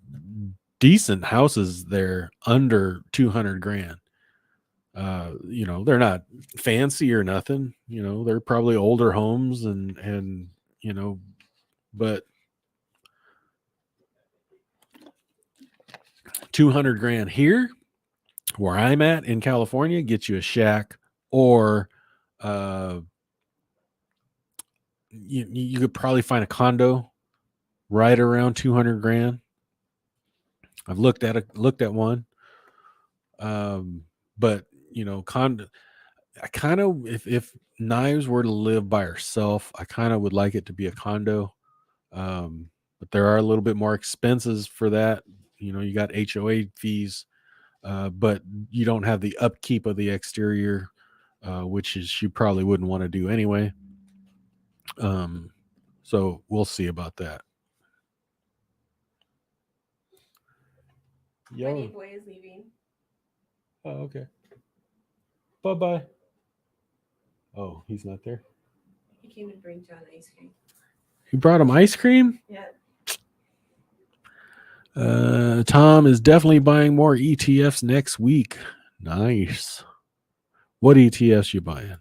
decent houses there under 200 grand. They're not fancy or nothing. They're probably older homes and but 200 grand here where I'm at in California gets you a shack or uh you could probably find a condo right around 200 grand. I've looked at one. But condo, I kind of if Knives were to live by herself, I kind of would like it to be a condo. But there are a little bit more expenses for that. You got HOA fees, but you don't have the upkeep of the exterior, which is you probably wouldn't want to do anyway. So we'll see about that. My new boy is leaving. Oh, okay. Bye bye. Oh, he's not there. He came to bring John ice cream. You brought him ice cream? Yeah. Tom is definitely buying more ETFs next week. Nice. What ETFs you buying?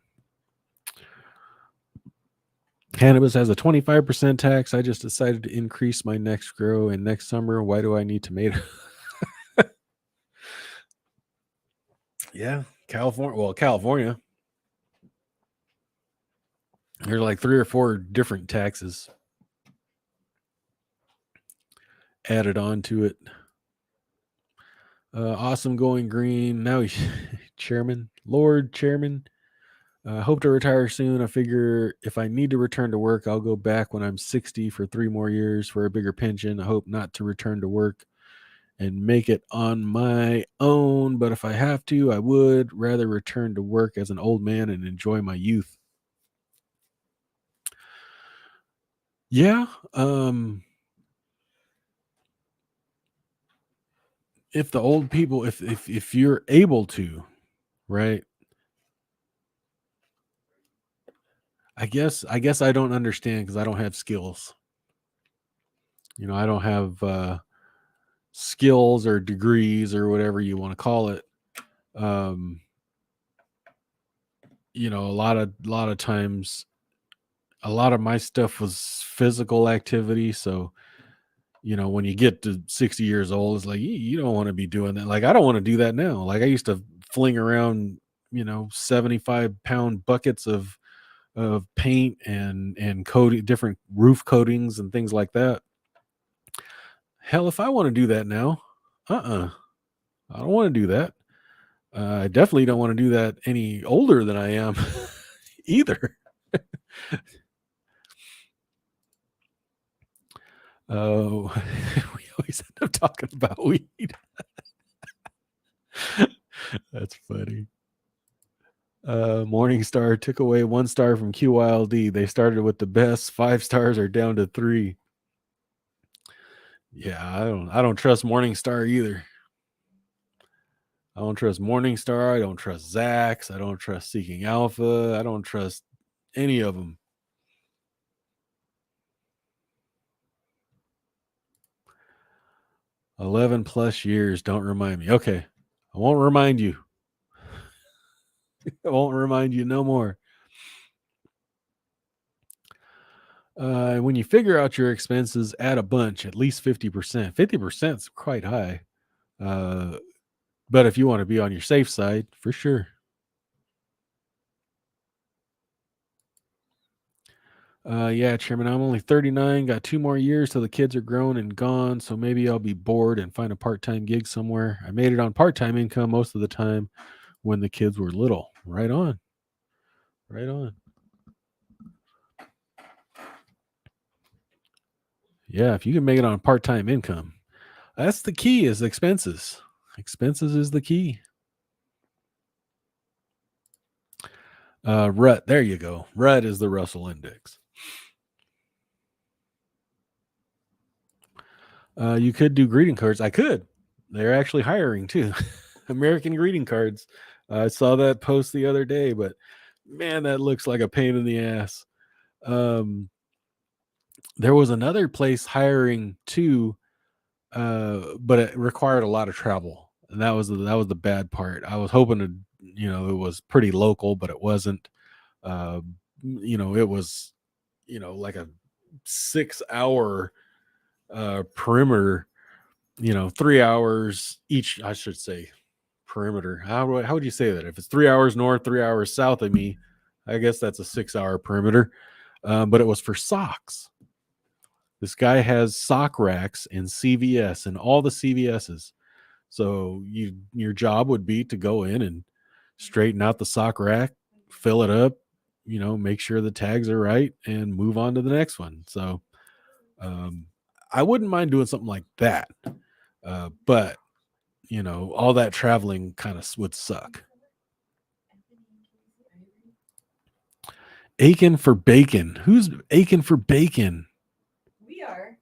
Cannabis has a 25% tax. I just decided to increase my next grow and next summer. Why do I need tomato? Yeah, California. Well, California. There's like 3 or 4 different taxes added on to it. Awesome going green. Now he's chairman, Lord Chairman. Hope to retire soon. I figure if I need to return to work, I'll go back when I'm 60 for 3 more years for a bigger pension. I hope not to return to work and make it on my own. But if I have to, I would rather return to work as an old man and enjoy my youth. Yeah. If the old people, if you're able to, right? I guess I don't understand because I don't have skills. I don't have skills or degrees or whatever you want to call it. A lot of times, a lot of my stuff was physical activity. So, when you get to 60 years old, it's like you don't want to be doing that. Like I don't want to do that now. Like I used to fling around, 75-pound buckets of paint and coating, different roof coatings and things like that. Hell, if I want to do that now, I don't want to do that. I definitely don't want to do that any older than I am either. Oh, we always end up talking about weed. That's funny. Morningstar took away 1 star from QYLD. They started with the best. 5 stars are down to 3. Yeah, I don't trust Morningstar either. I don't trust Morningstar. I don't trust Zacks. I don't trust Seeking Alpha. I don't trust any of them. +11 years. Don't remind me. Okay. I won't remind you. I won't remind you no more. When you figure out your expenses, add a bunch, at least 50%. 50% is quite high. But if you want to be on your safe side, for sure. Yeah, Chairman, I'm only 39, got 2 more years till the kids are grown and gone, so maybe I'll be bored and find a part-time gig somewhere. I made it on part-time income most of the time when the kids were little. Right on. Right on. Yeah, if you can make it on part-time income, that's the key is expenses. Expenses is the key. RUT, there you go. RUT is the Russell Index. You could do greeting cards. I could. They're actually hiring too. American greeting cards. I saw that post the other day, but man, that looks like a pain in the ass. There was another place hiring too, but it required a lot of travel, and that was the bad part. I was hoping to, it was pretty local, but it wasn't. It was, like a 6-hour perimeter. 3 hours each, I should say. Perimeter. How would you say that? If it's 3 hours north, 3 hours south of me, I guess that's a 6-hour perimeter. But it was for socks. This guy has sock racks in CVS and all the CVSs. So your job would be to go in and straighten out the sock rack, fill it up, make sure the tags are right, and move on to the next one. So I wouldn't mind doing something like that. But all that traveling kind of would suck. Aching for bacon. Who's aching for bacon? We are.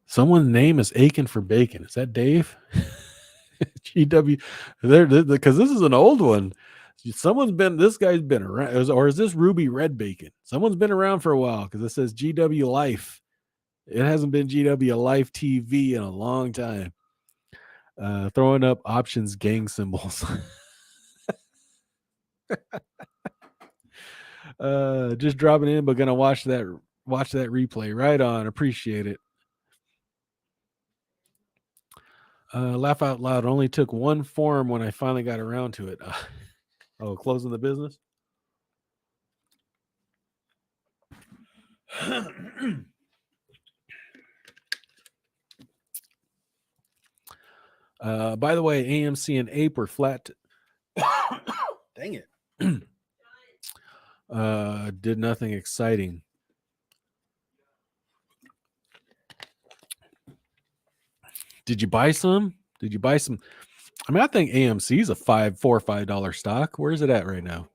Someone's name is aching for bacon. Is that Dave? GW. There, because this is an old one. This guy's been around, or is this Ruby Red Bacon? Someone's been around for a while because it says GW Life. It hasn't been GW Life TV in a long time. Throwing up options gang symbols. Just dropping in, but gonna watch that replay. Right on. Appreciate it. Laugh out loud. Only took one form when I finally got around to it. Closing the business. By the way, AMC and Ape were flat. Dang it. Did nothing exciting. Did you buy some? I mean, I think AMC is a $4 or $5 stock. Where is it at right now?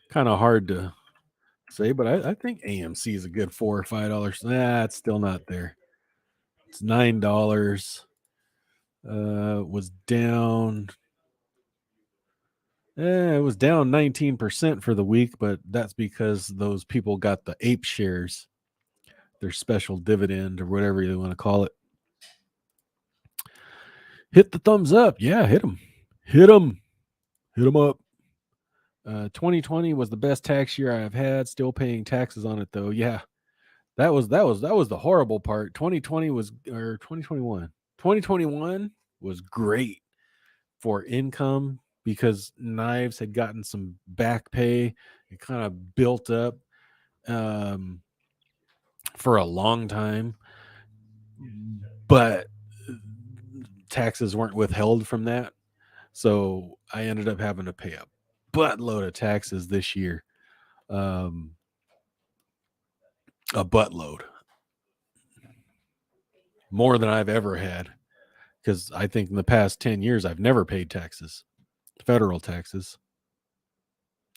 Kind of hard to say, but I think AMC is a good $4 or $5. Nah, it's still not there. It's $9. Was down. It was down 19% for the week, but that's because those people got the Ape shares, their special dividend or whatever you want to call it. Hit the thumbs up. Yeah, hit them. Hit them up. 2020 was the best tax year I've had. Still paying taxes on it though. Yeah, that was the horrible part. 2020 was, or 2021. 2021 was great for income because knives had gotten some back pay. It kind of built up for a long time, but taxes weren't withheld from that. So I ended up having to pay a buttload of taxes this year. A buttload. More than I've ever had. Because I think in the past 10 years, I've never paid taxes, federal taxes.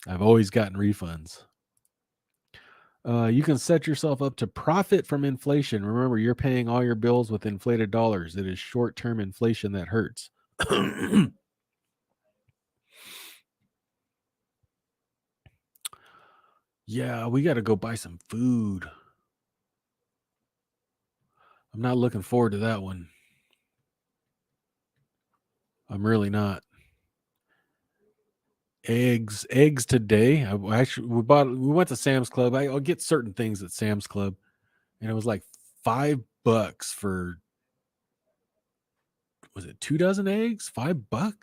I've always gotten refunds. You can set yourself up to profit from inflation. Remember, you're paying all your bills with inflated dollars. It is short-term inflation that hurts. Yeah, we got to go buy some food. I'm not looking forward to that one. I'm really not. Eggs today. We went to Sam's Club. I'll get certain things at Sam's Club, and it was like $5 for, was it 2 dozen eggs? $5. I'm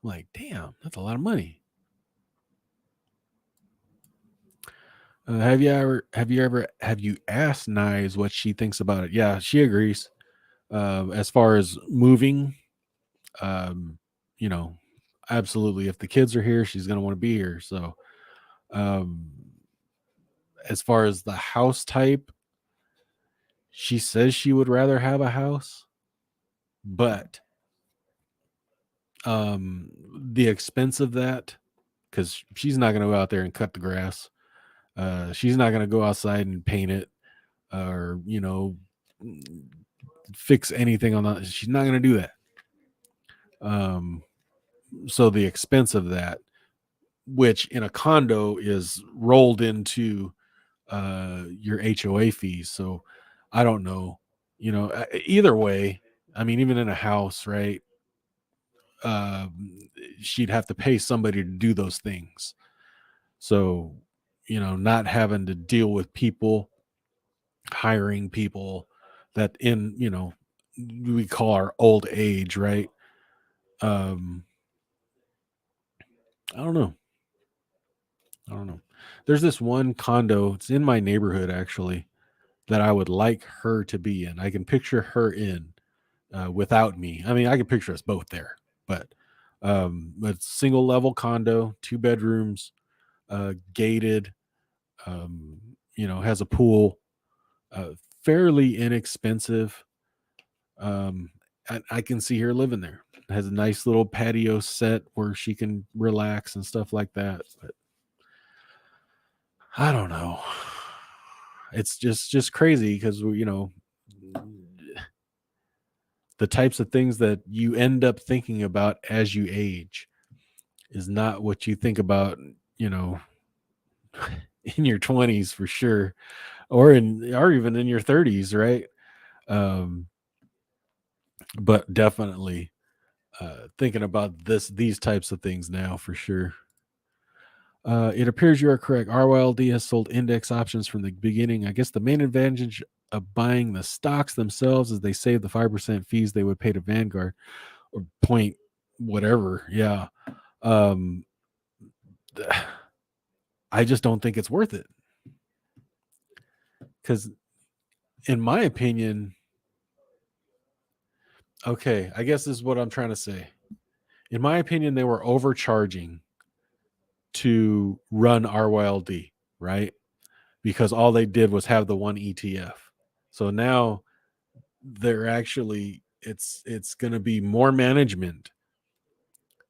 like, damn, that's a lot of money. Have you asked Knives what she thinks about it? Yeah, she agrees. As far as moving, absolutely. If the kids are here, she's gonna want to be here. So, as far as the house type, she says she would rather have a house, but the expense of that, because she's not gonna go out there and cut the grass. She's not gonna go outside and paint it, or fix anything on that. She's not gonna do that. So the expense of that, which in a condo is rolled into your HOA fees. So I don't know, either way. I mean, even in a house, right? She'd have to pay somebody to do those things. So, not having to deal with people, hiring people that we call our old age, right? I don't know. There's this one condo, it's in my neighborhood actually, that I would like her to be in. I can picture her in without me. I mean, I can picture us both there, but single level condo, 2 bedrooms, gated, has a pool, fairly inexpensive. I can see her living there. It has a nice little patio set where she can relax and stuff like that. But I don't know. It's just crazy because the types of things that you end up thinking about as you age. is not what you think about, you know, in your 20s for sure, or even in your 30s, right? Um, but definitely thinking about these types of things now for sure. It appears you are correct. RYLD has sold index options from the beginning. I guess the main advantage of buying the stocks themselves is they save the 5% fees they would pay to Vanguard or point whatever. Yeah. Um, I just don't think it's worth it because, in my opinion, okay, I guess this is what I'm trying to say. In my opinion, they were overcharging to run RYLD, right? Because all they did was have the one ETF. So now they're actually it's going to be more management.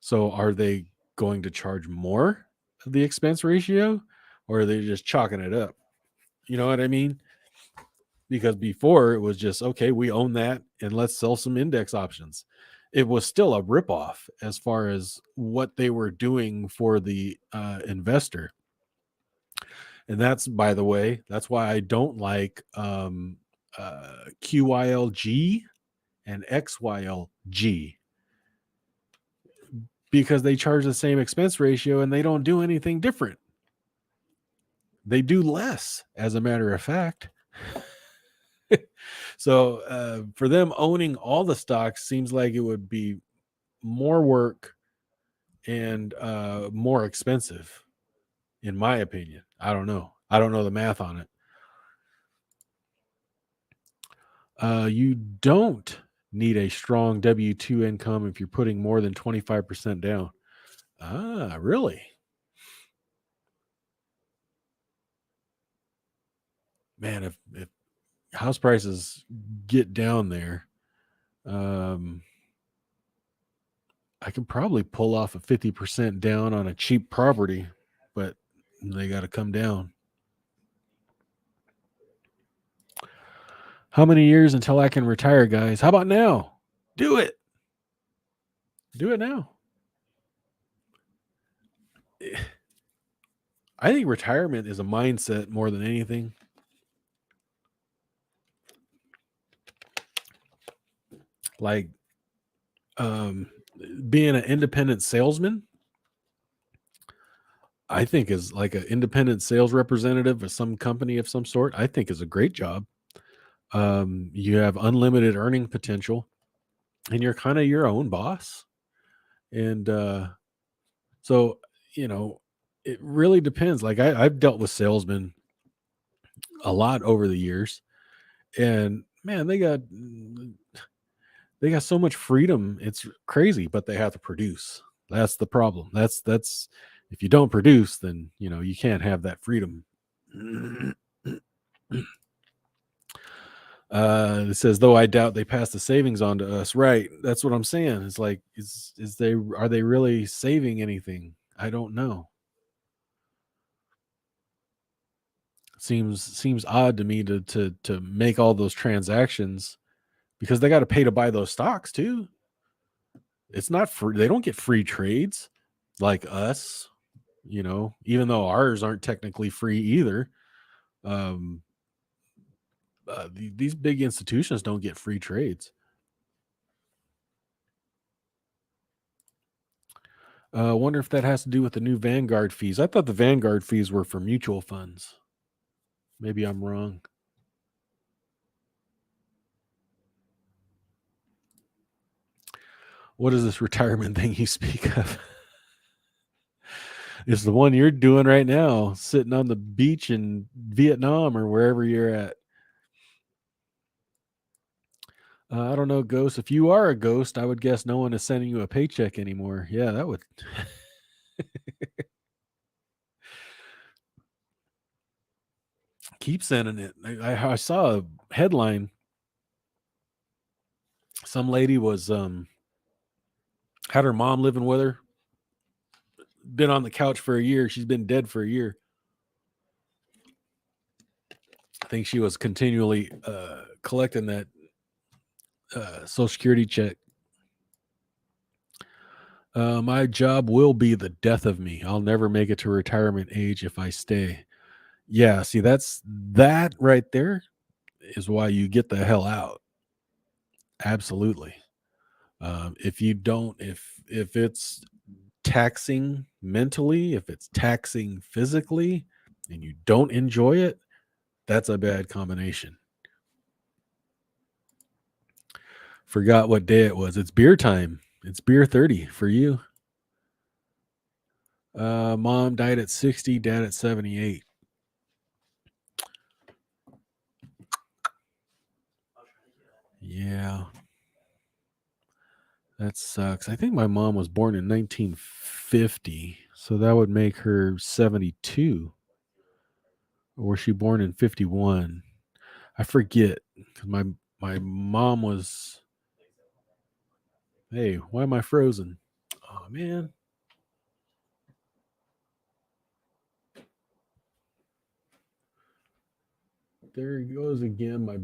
So are they going to charge more of the expense ratio, or are they just chalking it up? You know what I mean? Because before it was just, okay, we own that and let's sell some index options. It was still a ripoff as far as what they were doing for the investor. And that's, by the way, that's why I don't like QYLG and XYLG, because they charge the same expense ratio and they don't do anything different. They do less, as a matter of fact. So for them, owning all the stocks seems like it would be more work and more expensive, in my opinion. I don't know. I don't know the math on it. You don't need a strong W-2 income if you're putting more than 25% down. Ah, really? Man, if house prices get down there, um, I can probably pull off a 50% down on a cheap property, but they got to come down. How many years until I can retire, guys? How about now? Do it. Do it now. I think retirement is a mindset more than anything. Like um, being an independent salesman, I think is like an independent sales representative of some company of some sort. I think is a great job. You have unlimited earning potential, and you're kind of your own boss. And so, you know, it really depends. Like I've dealt with salesmen a lot over the years, and man, they got so much freedom. It's crazy, but they have to produce. That's the problem. That's if you don't produce, then you can't have that freedom. It says, though I doubt they pass the savings on to us. Right. That's what I'm saying. It's like, are they really saving anything? I don't know. Seems odd to me to make all those transactions, because they got to pay to buy those stocks too. It's not free. They don't get free trades like us, even though ours aren't technically free either. Um, these big institutions don't get free trades. I wonder if that has to do with the new Vanguard fees. I thought the Vanguard fees were for mutual funds. Maybe I'm wrong. What is this retirement thing you speak of? It's the one you're doing right now, sitting on the beach in Vietnam or wherever you're at. I don't know, Ghost. If you are a ghost, I would guess no one is sending you a paycheck anymore. Yeah, that would. Keep sending it. I saw a headline. Some lady was had her mom living with her. Been on the couch for a year. She's been dead for a year. I think she was continually collecting that Social Security check. My job will be the death of me. I'll never make it to retirement age if I stay. Yeah, see, that right there is why you get the hell out. Absolutely. If you don't, if it's taxing mentally, if it's taxing physically, and you don't enjoy it, that's a bad combination. Forgot what day it was. It's beer time. It's beer 30 for you. Mom died at 60, dad at 78. Yeah. That sucks. I think my mom was born in 1950, so that would make her 72. Or was she born in 51? I forget because my mom was. Hey, why am I frozen? Oh man. There he goes again. My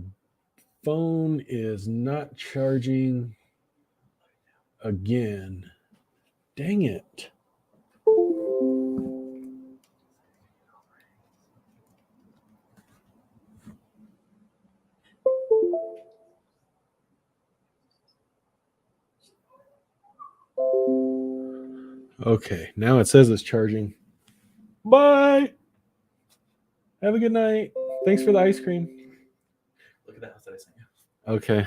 phone is not charging again. Dang it. Okay, now it says it's charging. Bye. Have a good night. Thanks for the ice cream. Look at that house that I sent you. Okay.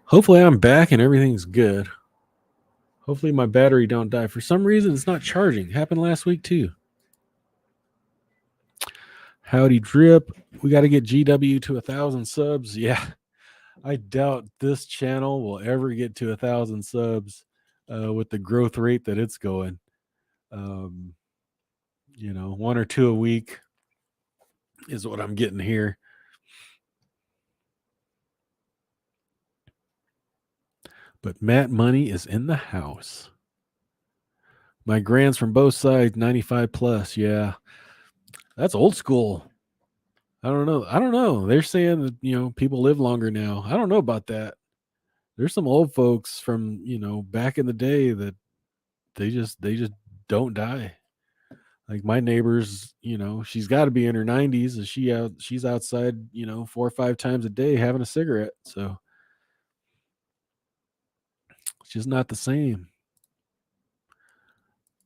Hopefully I'm back and everything's good. Hopefully my battery don't die. For some reason it's not charging. Happened last week too. Howdy Drip. We got to get GW to 1,000 subs. Yeah. I doubt this channel will ever get to 1,000 subs with the growth rate that it's going. You know, 1 or 2 a week is what I'm getting here. But Matt Money is in the house. My grands from both sides, 95 plus. Yeah. That's old school. I don't know. They're saying that, you know, people live longer now. I don't know about that. There's some old folks from, you know, back in the day that they just don't die. Like my neighbor's, you know, she's got to be in her 90s and she's outside, you know, 4 or 5 times a day having a cigarette. So it's just not the same.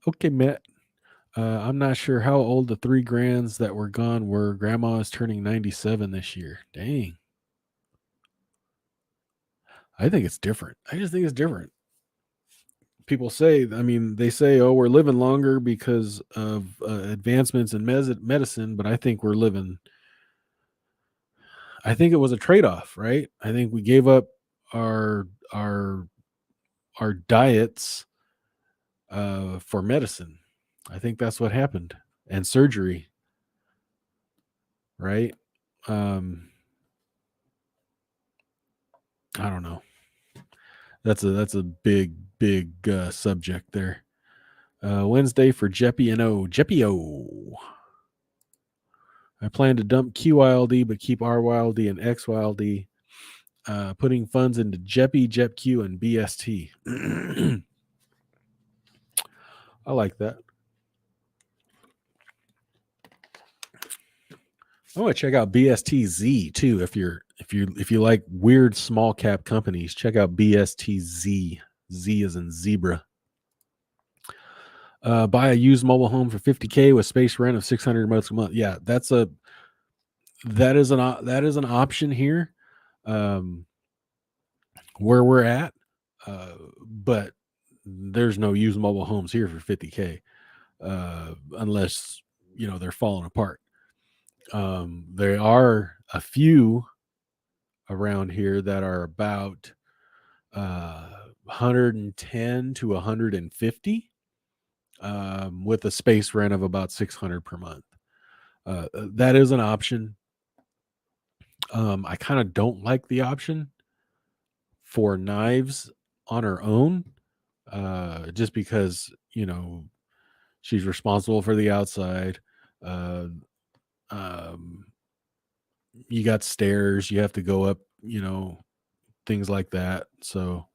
Okay, Matt. I'm not sure how old the 3 grands that were gone were. Grandma is turning 97 this year. Dang. I think it's different. I just think it's different. People say, I mean, they say, oh, we're living longer because of advancements in medicine, but I think we're living. I think it was a trade-off, right? I think we gave up our diets for medicine. I think that's what happened, and surgery, right? I don't know. That's a big subject there. Wednesday for Jeppy and O. Jeppy O. I plan to dump QYLD but keep RYLD and XYLD. Putting funds into Jeppy, JepQ, and BST. I like that. I want to check out BSTZ too. If you like weird small cap companies, check out BSTZ. Z is in zebra. Buy a used mobile home for $50K with space rent of $600 a month. Yeah, that is an option here, where we're at. But there's no used mobile homes here for $50K, unless you know they're falling apart. There are a few around here that are about 110 to 150, with a space rent of about $600 per month. That is an option. I kind of don't like the option for Knives on her own, just because, you know, she's responsible for the outside. You got stairs, you have to go up things like that. So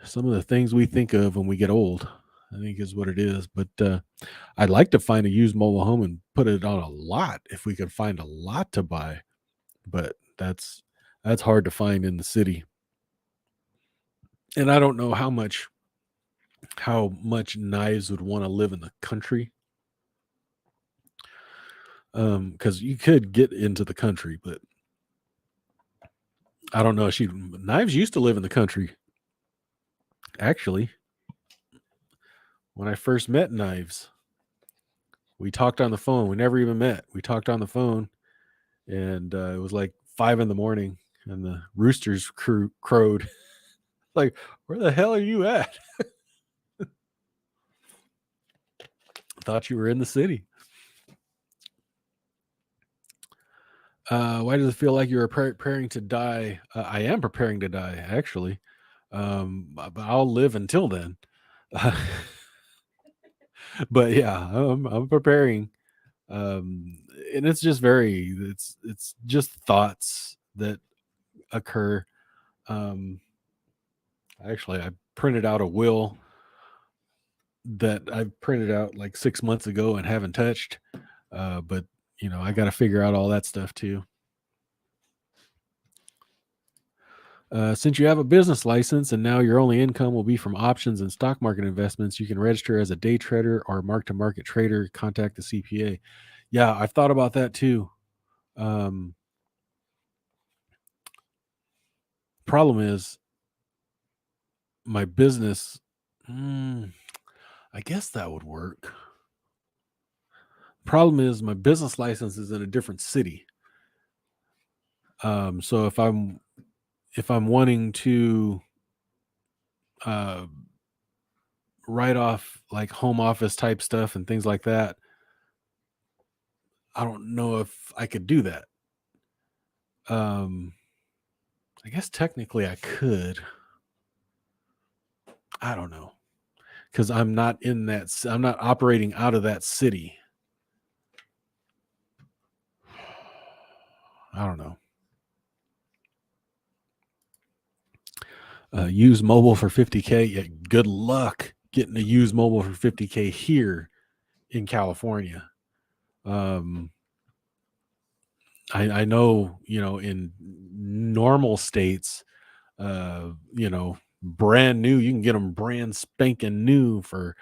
some of the things we think of when we get old, I think is what it is. But I'd like to find a used mobile home and put it on a lot if we could find a lot to buy. But that's hard to find in the city. And I don't know how much Knives would want to live in the country. Because you could get into the country, but I don't know. Knives used to live in the country. Actually, when I first met Knives, we talked on the phone. We never even met. We talked on the phone, and it was like 5 a.m, and the roosters crowed. Like, where the hell are you at? Thought you were in the city. Why does it feel like you're preparing to die? I am preparing to die, actually. But I'll live until then. But yeah, I'm preparing. And it's just it's just thoughts that occur. Actually, I printed out a will that I printed out like 6 months ago and haven't touched. But I got to figure out all that stuff too. Since you have a business license and now your only income will be from options and stock market investments, you can register as a day trader or mark-to-market trader. Contact the CPA. Yeah, I've thought about that too. Problem is my business. I guess that would work. Problem is my business license is in a different city. So if I'm wanting to write off like home office type stuff and things like that, I don't know if I could do that. I guess technically I could. I don't know, because I'm not operating out of that city. I don't know. Use mobile for $50K. Yeah, good luck getting a used mobile for $50K here in California. I know, in normal states, brand new, you can get them brand spanking new for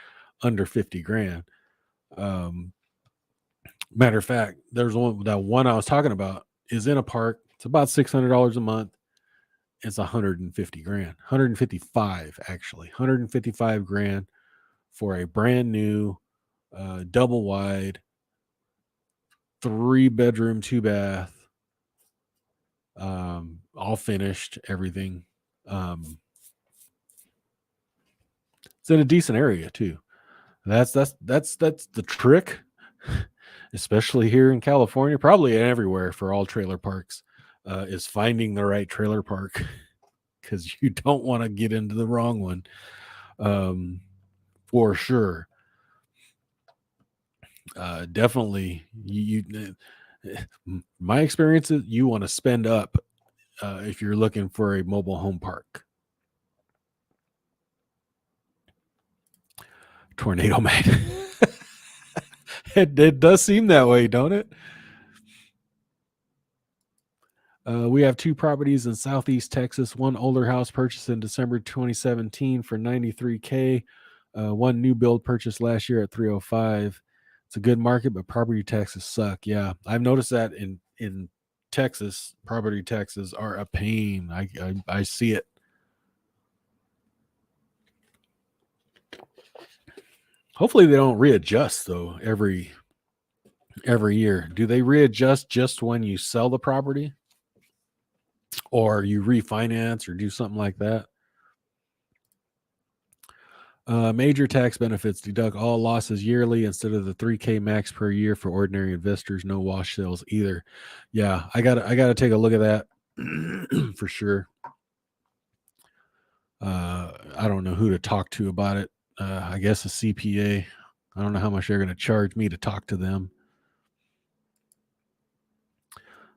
under 50 grand. Matter of fact, there's one I was talking about is in a park. It's about $600 a month. It's 150 grand, 155 actually, 155 grand for a brand new, double wide, 3-bedroom, 2-bath, all finished, everything. It's in a decent area too. That's the trick, especially here in California, probably everywhere for all trailer parks, is finding the right trailer park, because you don't want to get into the wrong one, for sure. Definitely, my experience is you want to spend up if you're looking for a mobile home park. Tornado man. It does seem that way, don't it? We have 2 properties in Southeast Texas. One older house purchased in December 2017 for $93K. One new build purchased last year at $305. It's a good market, but property taxes suck. Yeah, I've noticed that in Texas, property taxes are a pain. I see it. Hopefully they don't readjust though every year. Do they readjust just when you sell the property, or you refinance or do something like that? Major tax benefits: deduct all losses yearly instead of the $3K max per year for ordinary investors. No wash sales either. Yeah, I gotta take a look at that for sure. I don't know who to talk to about it. I guess a CPA. I don't know how much they're going to charge me to talk to them.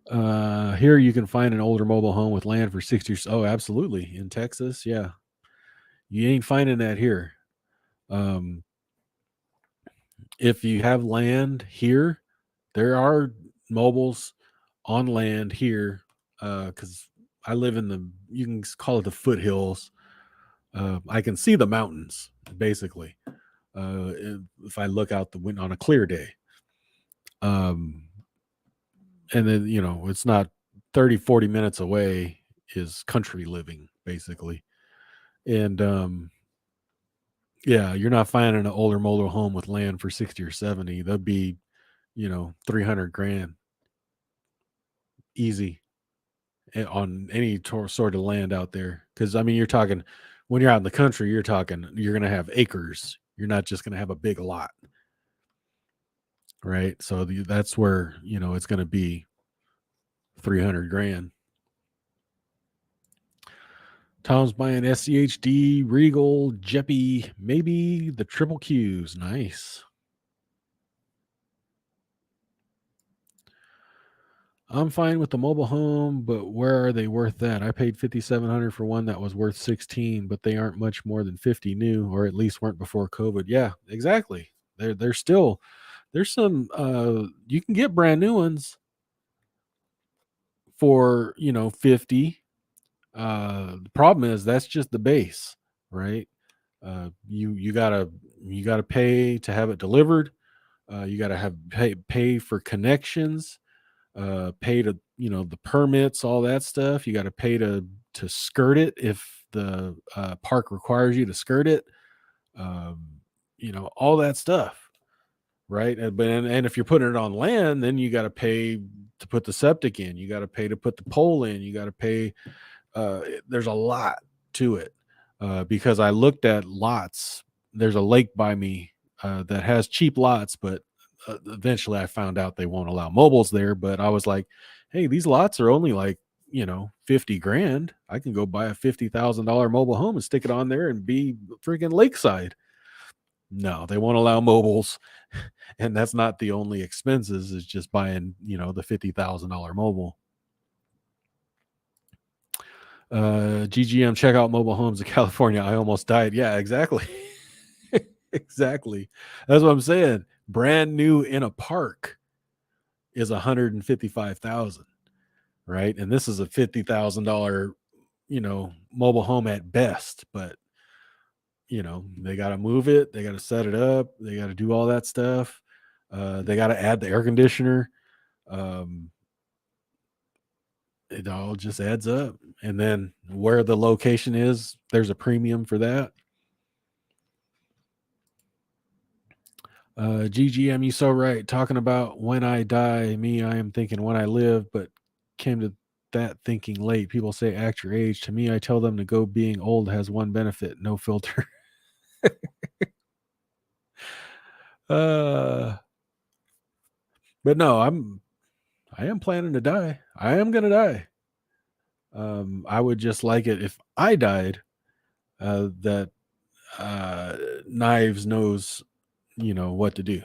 Here you can find an older mobile home with land for 60 years. Oh, absolutely. In Texas, yeah. You ain't finding that here. If you have land here, there are mobiles on land here, because I live in you can call it the foothills. I can see the mountains, basically, if I look out the window on a clear day. And then, it's not 30, 40 minutes away is country living, basically. And yeah, you're not finding an older mobile home with land for 60 or 70. That'd be, 300 grand easy on any sort of land out there. Because I mean, you're talking, when you're out in the country, you're going to have acres. You're not just going to have a big lot, right? So that's where, it's going to be 300 grand. Tom's buying SCHD, Regal, Jeppy, maybe the triple Qs. Nice. I'm fine with the mobile home, but where are they worth that? I paid $5,700 for one that was worth 16, but they aren't much more than 50 new, or at least weren't before COVID. Yeah, exactly. They're still, there's some you can get brand new ones for 50. The problem is that's just the base, right? You gotta pay to have it delivered. You gotta pay for connections, pay to the permits, all that stuff. You got to pay to skirt it if the park requires you to skirt it. All that stuff, right? And if you're putting it on land, then you got to pay to put the septic in. You got to pay to put the pole in. You got to pay. There's a lot to it, because I looked at lots. There's a lake by me that has cheap lots, but eventually I found out they won't allow mobiles there. But I was like, hey, these lots are only like 50 grand. I can go buy a $50,000 mobile home and stick it on there and be freaking lakeside. No, they won't allow mobiles. And that's not the only expenses, is just buying the $50,000 mobile. GGM, check out mobile homes in California. I almost died. Yeah, exactly. Exactly. That's what I'm saying. Brand new in a park is 155,000, right? And this is a $50,000, mobile home at best. But they got to move it, they got to set it up, they got to do all that stuff. They got to add the air conditioner. It all just adds up. And then where the location is, there's a premium for that. GGM, you so right. Talking about when I die, I am thinking when I live, but came to that thinking late. People say act your age. To me, I tell them to go. Being old has one benefit: no filter. But no, I am planning to die. I am gonna die. I would just like it if I died, that Knives knows, what to do.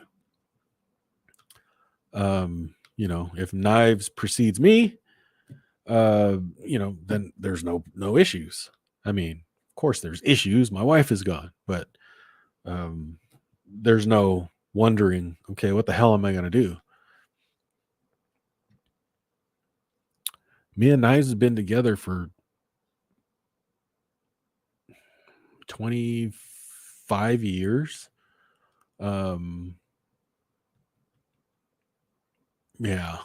If Knives precedes me, then there's no issues. I mean, of course there's issues. My wife is gone, but there's no wondering, okay, what the hell am I going to do? Me and Knives have been together for 25 years. Yeah.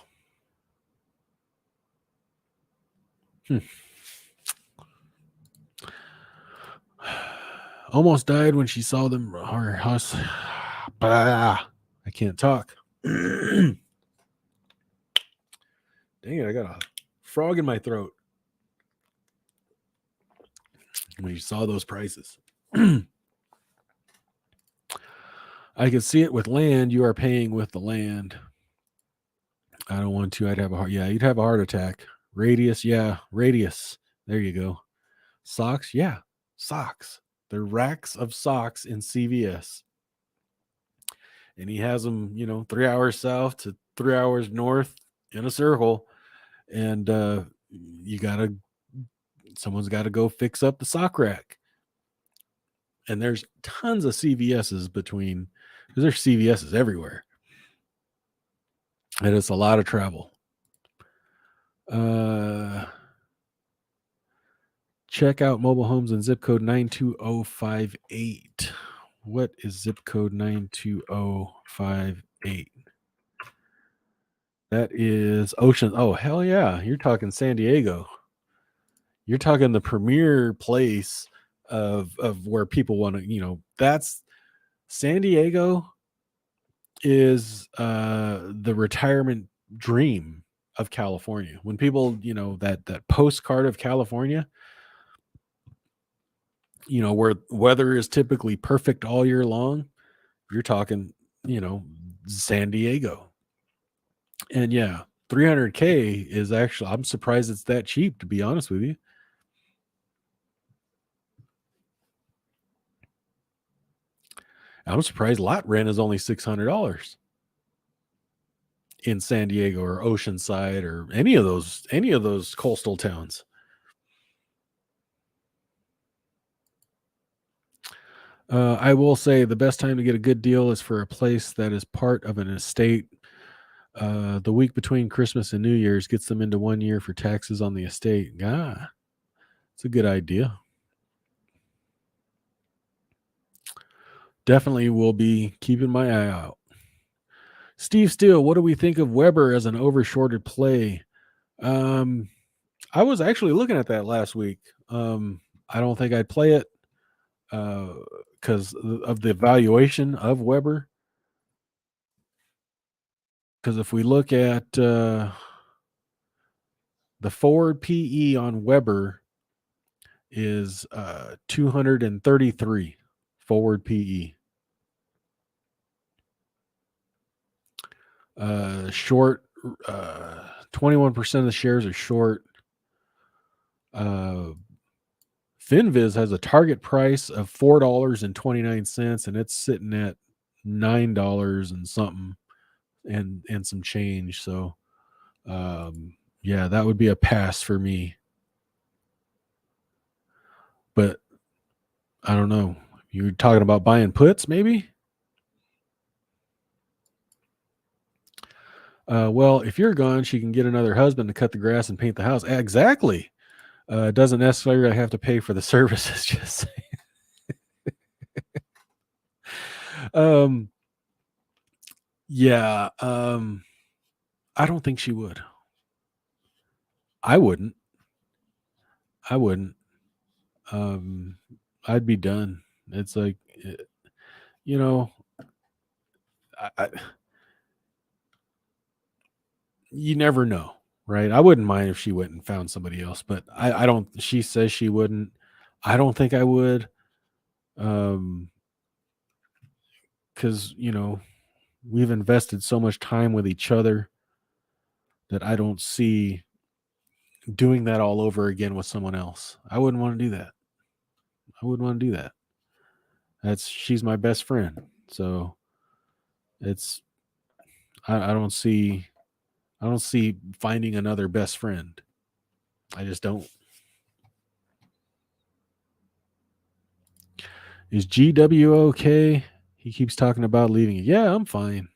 Almost died when she saw them. Her house. I can't talk. Dang it, I got a frog in my throat. When you saw those prices. I can see it with land. You are paying with the land. I don't want to. I'd have a heart. Yeah, you'd have a heart attack. Radius. Yeah, radius. There you go. Socks. Yeah, socks. They're racks of socks in CVS. And he has them, 3 hours south to 3 hours north in a circle. and someone's got to go fix up the sock rack. And there's tons of CVS's because there's CVS's everywhere. And it's a lot of travel. Check out mobile homes in zip code 92058. What is zip code 92058? That is Ocean. Oh, hell yeah. You're talking San Diego. You're talking the premier place of where people want to, that's San Diego is the retirement dream of California. When people, that postcard of California, where weather is typically perfect all year long, you're talking, San Diego. And yeah, $300K is actually, I'm surprised it's that cheap, to be honest with you. I'm surprised lot rent is only $600 in San Diego or Oceanside or any of those coastal towns. I will say the best time to get a good deal is for a place that is part of an estate. The week between Christmas and New Year's gets them into 1 year for taxes on the estate. It's a good idea. Definitely will be keeping my eye out. Steve Steele, what do we think of Weber as an overshorted play? I was actually looking at that last week. I don't think I'd play it because of the valuation of Weber. Because if we look at the forward PE on Weber is 233 forward PE. Short, 21% of the shares are short. FinViz has a target price of $4.29, and it's sitting at $9 and something and some change. So, yeah, that would be a pass for me. But I don't know. You're talking about buying puts, maybe? Well, if you're gone, she can get another husband to cut the grass and paint the house. Exactly. Doesn't necessarily have to pay for the services. Just yeah. I don't think she would. I wouldn't. I'd be done. It's like, I you never know, right? I wouldn't mind if she went and found somebody else, but I don't. She says she wouldn't. I don't think I would. Because we've invested so much time with each other that I don't see doing that all over again with someone else. I wouldn't want to do that. She's my best friend. So I don't see finding another best friend. I just don't. Is GW okay? He keeps talking about leaving. Yeah, I'm fine.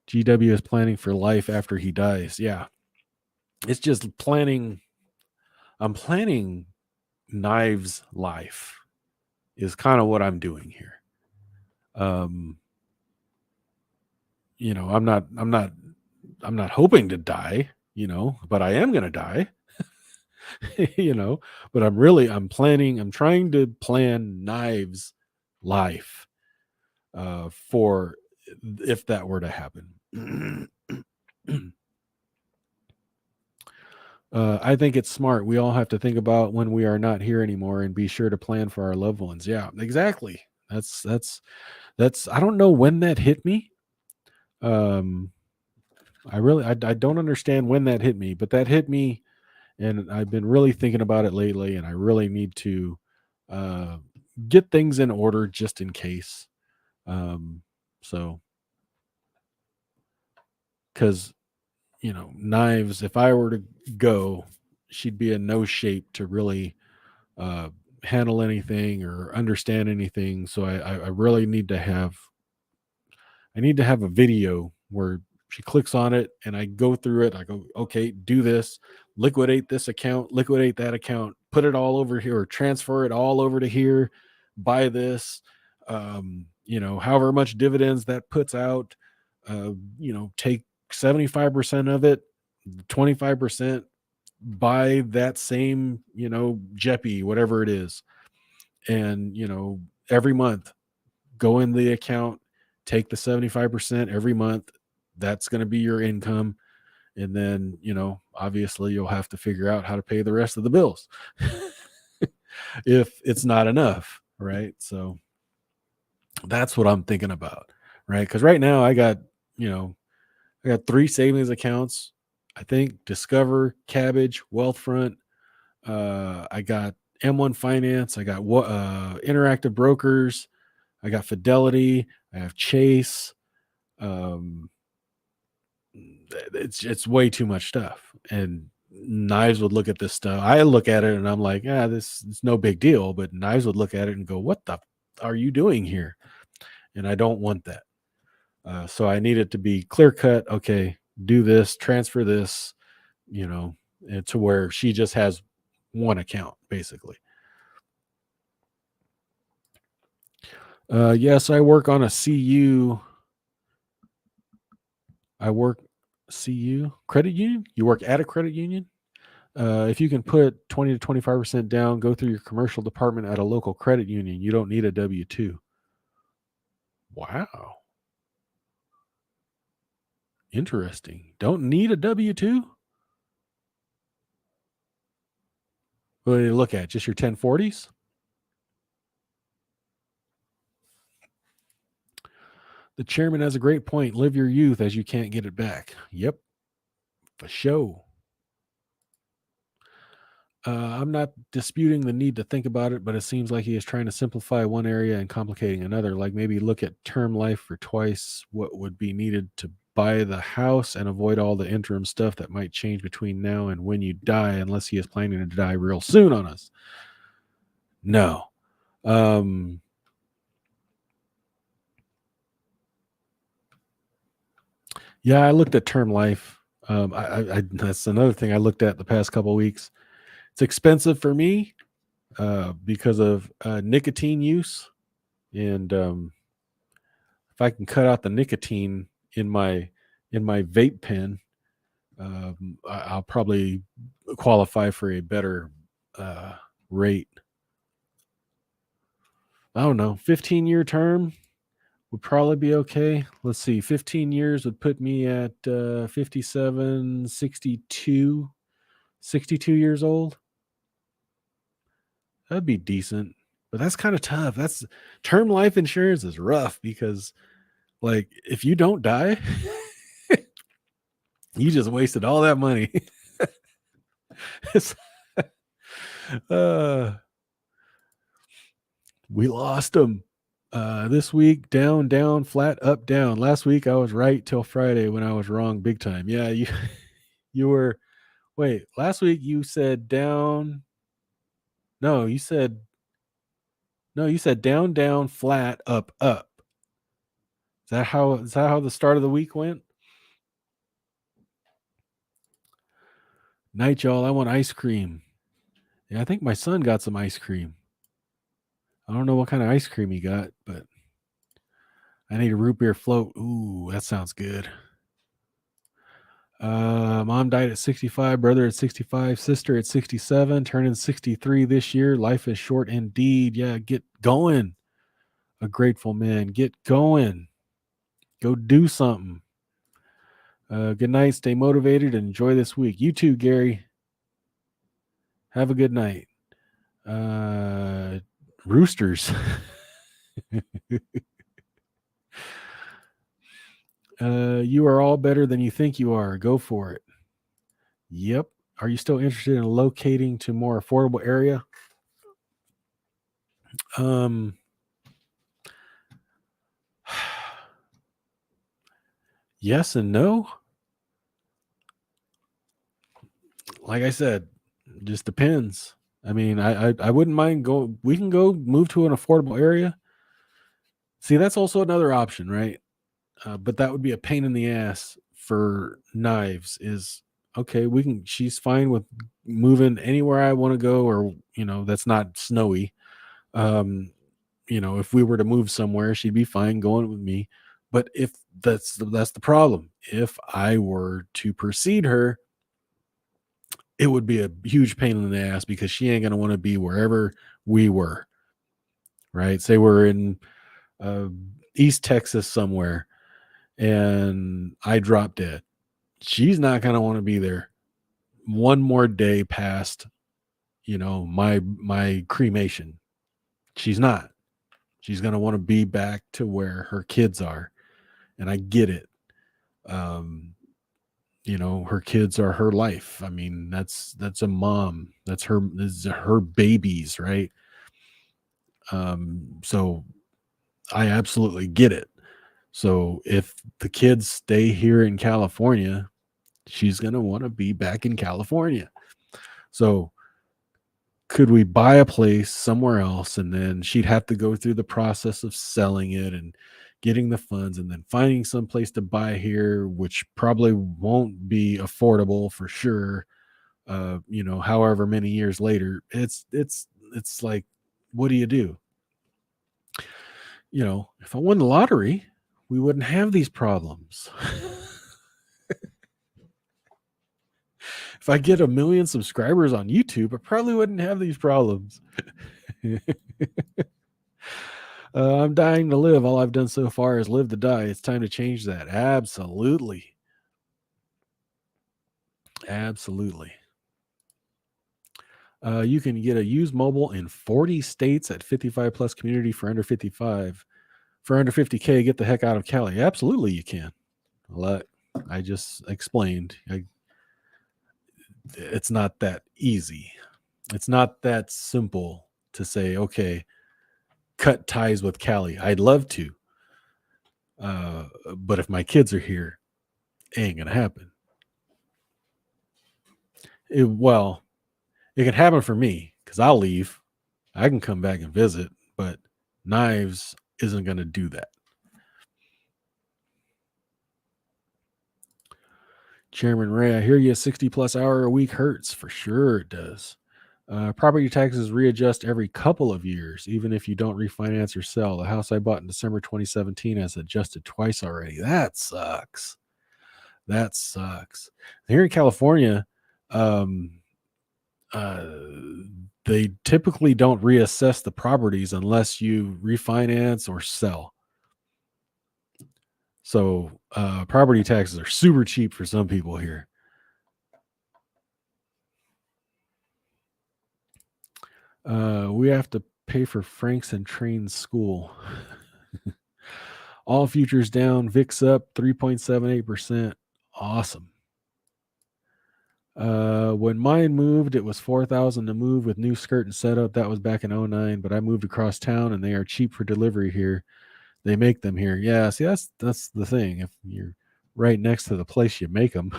GW is planning for life after he dies. Yeah. It's just planning. I'm planning Knives' life is kind of what I'm doing here. I'm not hoping to die, but I am going to die, but I'm trying to plan Knives' life for if that were to happen. I think it's smart. We all have to think about when we are not here anymore and be sure to plan for our loved ones. Yeah, exactly. That's I don't know when that hit me. I don't understand when that hit me, but that hit me, and I've been really thinking about it lately, and I really need to get things in order just in case. So because Knives, if I were to go, she'd be in no shape to really uh, handle anything or understand anything. So I really need to have a video where she clicks on it and I go through it. I go, okay, do this, liquidate this account, liquidate that account, put it all over here, or transfer it all over to here, buy this, however much dividends that puts out, take 75% of it, 25% buy that same, Jeppy, whatever it is. And, every month go in the account, take the 75% every month. That's going to be your income. And then, obviously you'll have to figure out how to pay the rest of the bills if it's not enough. Right. So that's what I'm thinking about. Right. Cause right now I got 3 savings accounts. I think Discover, Cabbage, Wealthfront. I got M1 Finance. I got Interactive Brokers. I got Fidelity. I have Chase. It's way too much stuff. And Knives would look at this stuff. I look at it and I'm like, yeah, this is no big deal. But Knives would look at it and go, what the are you doing here? And I don't want that. So I need it to be clear cut. Okay, do this, transfer this, and to where she just has one account basically. Yes, I work on a CU. I work CU credit union. You work at a credit union. If you can put 20 to 25% down, go through your commercial department at a local credit union. You don't need a W-2. Wow. Interesting. Don't need a W-2? What do you look at? Just your 1040s? The chairman has a great point. Live your youth as you can't get it back. Yep. For sure. I'm not disputing the need to think about it, but it seems like he is trying to simplify one area and complicating another. Like maybe look at term life for twice what would be needed to buy the house and avoid all the interim stuff that might change between now and when you die, unless he is planning to die real soon on us. No. Yeah, I looked at term life. That's another thing I looked at the past couple of weeks. It's expensive for me because of nicotine use. And if I can cut out the nicotine in my vape pen, I'll probably qualify for a better rate. I don't know. 15-year term would probably be okay. Let's see. 15 years would put me at 57, 62 years old. That'd be decent. But that's kind of tough. That's term life insurance is rough because like if you don't die, you just wasted all that money. We lost them this week. Down, down, flat, up, down. Last week I was right till Friday when I was wrong big time. Yeah, you were. Wait, last week you said down. No, you said down, down, flat, up, up. Is that how the start of the week went? Night, y'all. I want ice cream. Yeah, I think my son got some ice cream. I don't know what kind of ice cream he got, but I need a root beer float. Ooh, that sounds good. Mom died at 65, brother at 65, sister at 67, turning 63 this year. Life is short indeed. Yeah, get going. A grateful man. Get going. Go do something. Good night. Stay motivated and enjoy this week. You too, Gary. Have a good night. Roosters. You are all better than you think you are. Go for it. Yep. Are you still interested in locating to more affordable area? Yes and no. like I said, just depends. I mean, I wouldn't mind we can go move to an affordable area. See, that's also another option, right? But that would be a pain in the ass for Knives. Is okay, she's fine with moving anywhere I want to go, or that's not snowy. Um, if we were to move somewhere, she'd be fine going with me. But if that's the problem. If I were to precede her, it would be a huge pain in the ass because she ain't gonna want to be wherever we were. Right? Say we're in uh, East Texas somewhere, and I drop dead. She's not gonna want to be there one more day past, my cremation. She's not. She's gonna want to be back to where her kids are, and I get it. Um, her kids are her life. I mean, that's a mom. This is her babies, right? So I absolutely get it. So if the kids stay here in California, she's gonna want to be back in California. So could we buy a place somewhere else, and then she'd have to go through the process of selling it and getting the funds and then finding some place to buy here, which probably won't be affordable for sure. However many years later, it's like, what do you do? If I won the lottery, we wouldn't have these problems. If I get 1 million subscribers on YouTube, I probably wouldn't have these problems. I'm dying to live. All I've done so far is live to die. It's time to change that. Absolutely. Absolutely. You can get a used mobile in 40 states at 55 plus community for under 55. For under 50K, get the heck out of Cali. Absolutely, you can. I just explained. It's not that easy. It's not that simple to say, okay, cut ties with Cali. I'd love to. But if my kids are here, it ain't going to happen. It can happen for me because I'll leave. I can come back and visit, but Knives isn't going to do that. Chairman Ray, I hear you. 60 plus hour a week hurts. For sure it does. Property taxes readjust every couple of years, even if you don't refinance or sell. The house I bought in December 2017 has adjusted twice already. That sucks. Here in California, they typically don't reassess the properties unless you refinance or sell. So property taxes are super cheap for some people here. We have to pay for Franks and Train's school. All futures down, VIX up 3.78%. Awesome. When mine moved, it was $4,000 to move with new skirt and setup. That was back in 2009, but I moved across town and they are cheap for delivery here. They make them here. Yeah, see, that's the thing. If you're right next to the place you make them.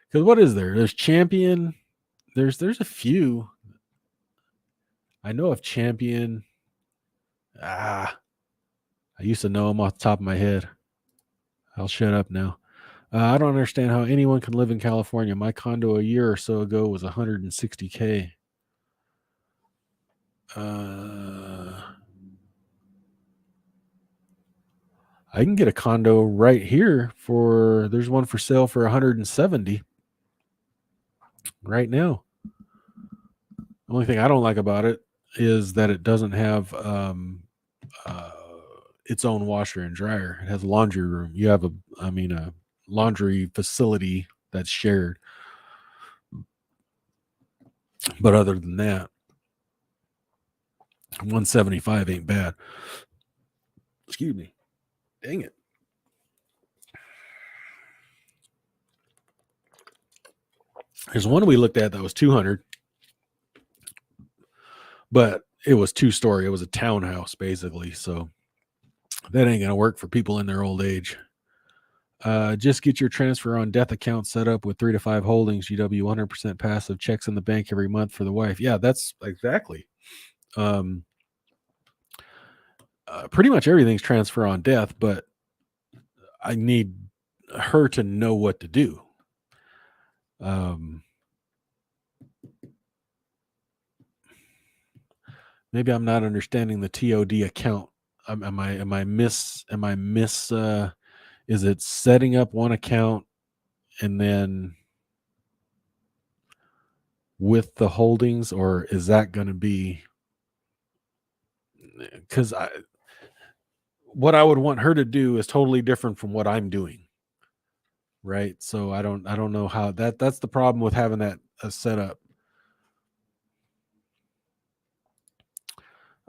Because what is there? There's Champion. There's a few. I know of Champion. I used to know them off the top of my head. I'll shut up now. I don't understand how anyone can live in California. My condo a year or so ago was $160K. I can get a condo right here there's one for sale for 170 right now. The only thing I don't like about it is that it doesn't have its own washer and dryer. It has a laundry room. You have a laundry facility that's shared. But other than that, 175 ain't bad. Excuse me. Dang it. There's one we looked at that was 200, but it was 2-story. It was a townhouse basically. So that ain't going to work for people in their old age. Just get your transfer on death account set up with 3 to 5 holdings. GW 100% passive, checks in the bank every month for the wife. Yeah, that's exactly. Pretty much everything's transfer on death, but I need her to know what to do. Maybe I'm not understanding the TOD account. Am I miss? Is it setting up one account and then with the holdings, or is that going to be? Because what I would want her to do is totally different from what I'm doing, right? So I don't know how that's the problem with having that set up.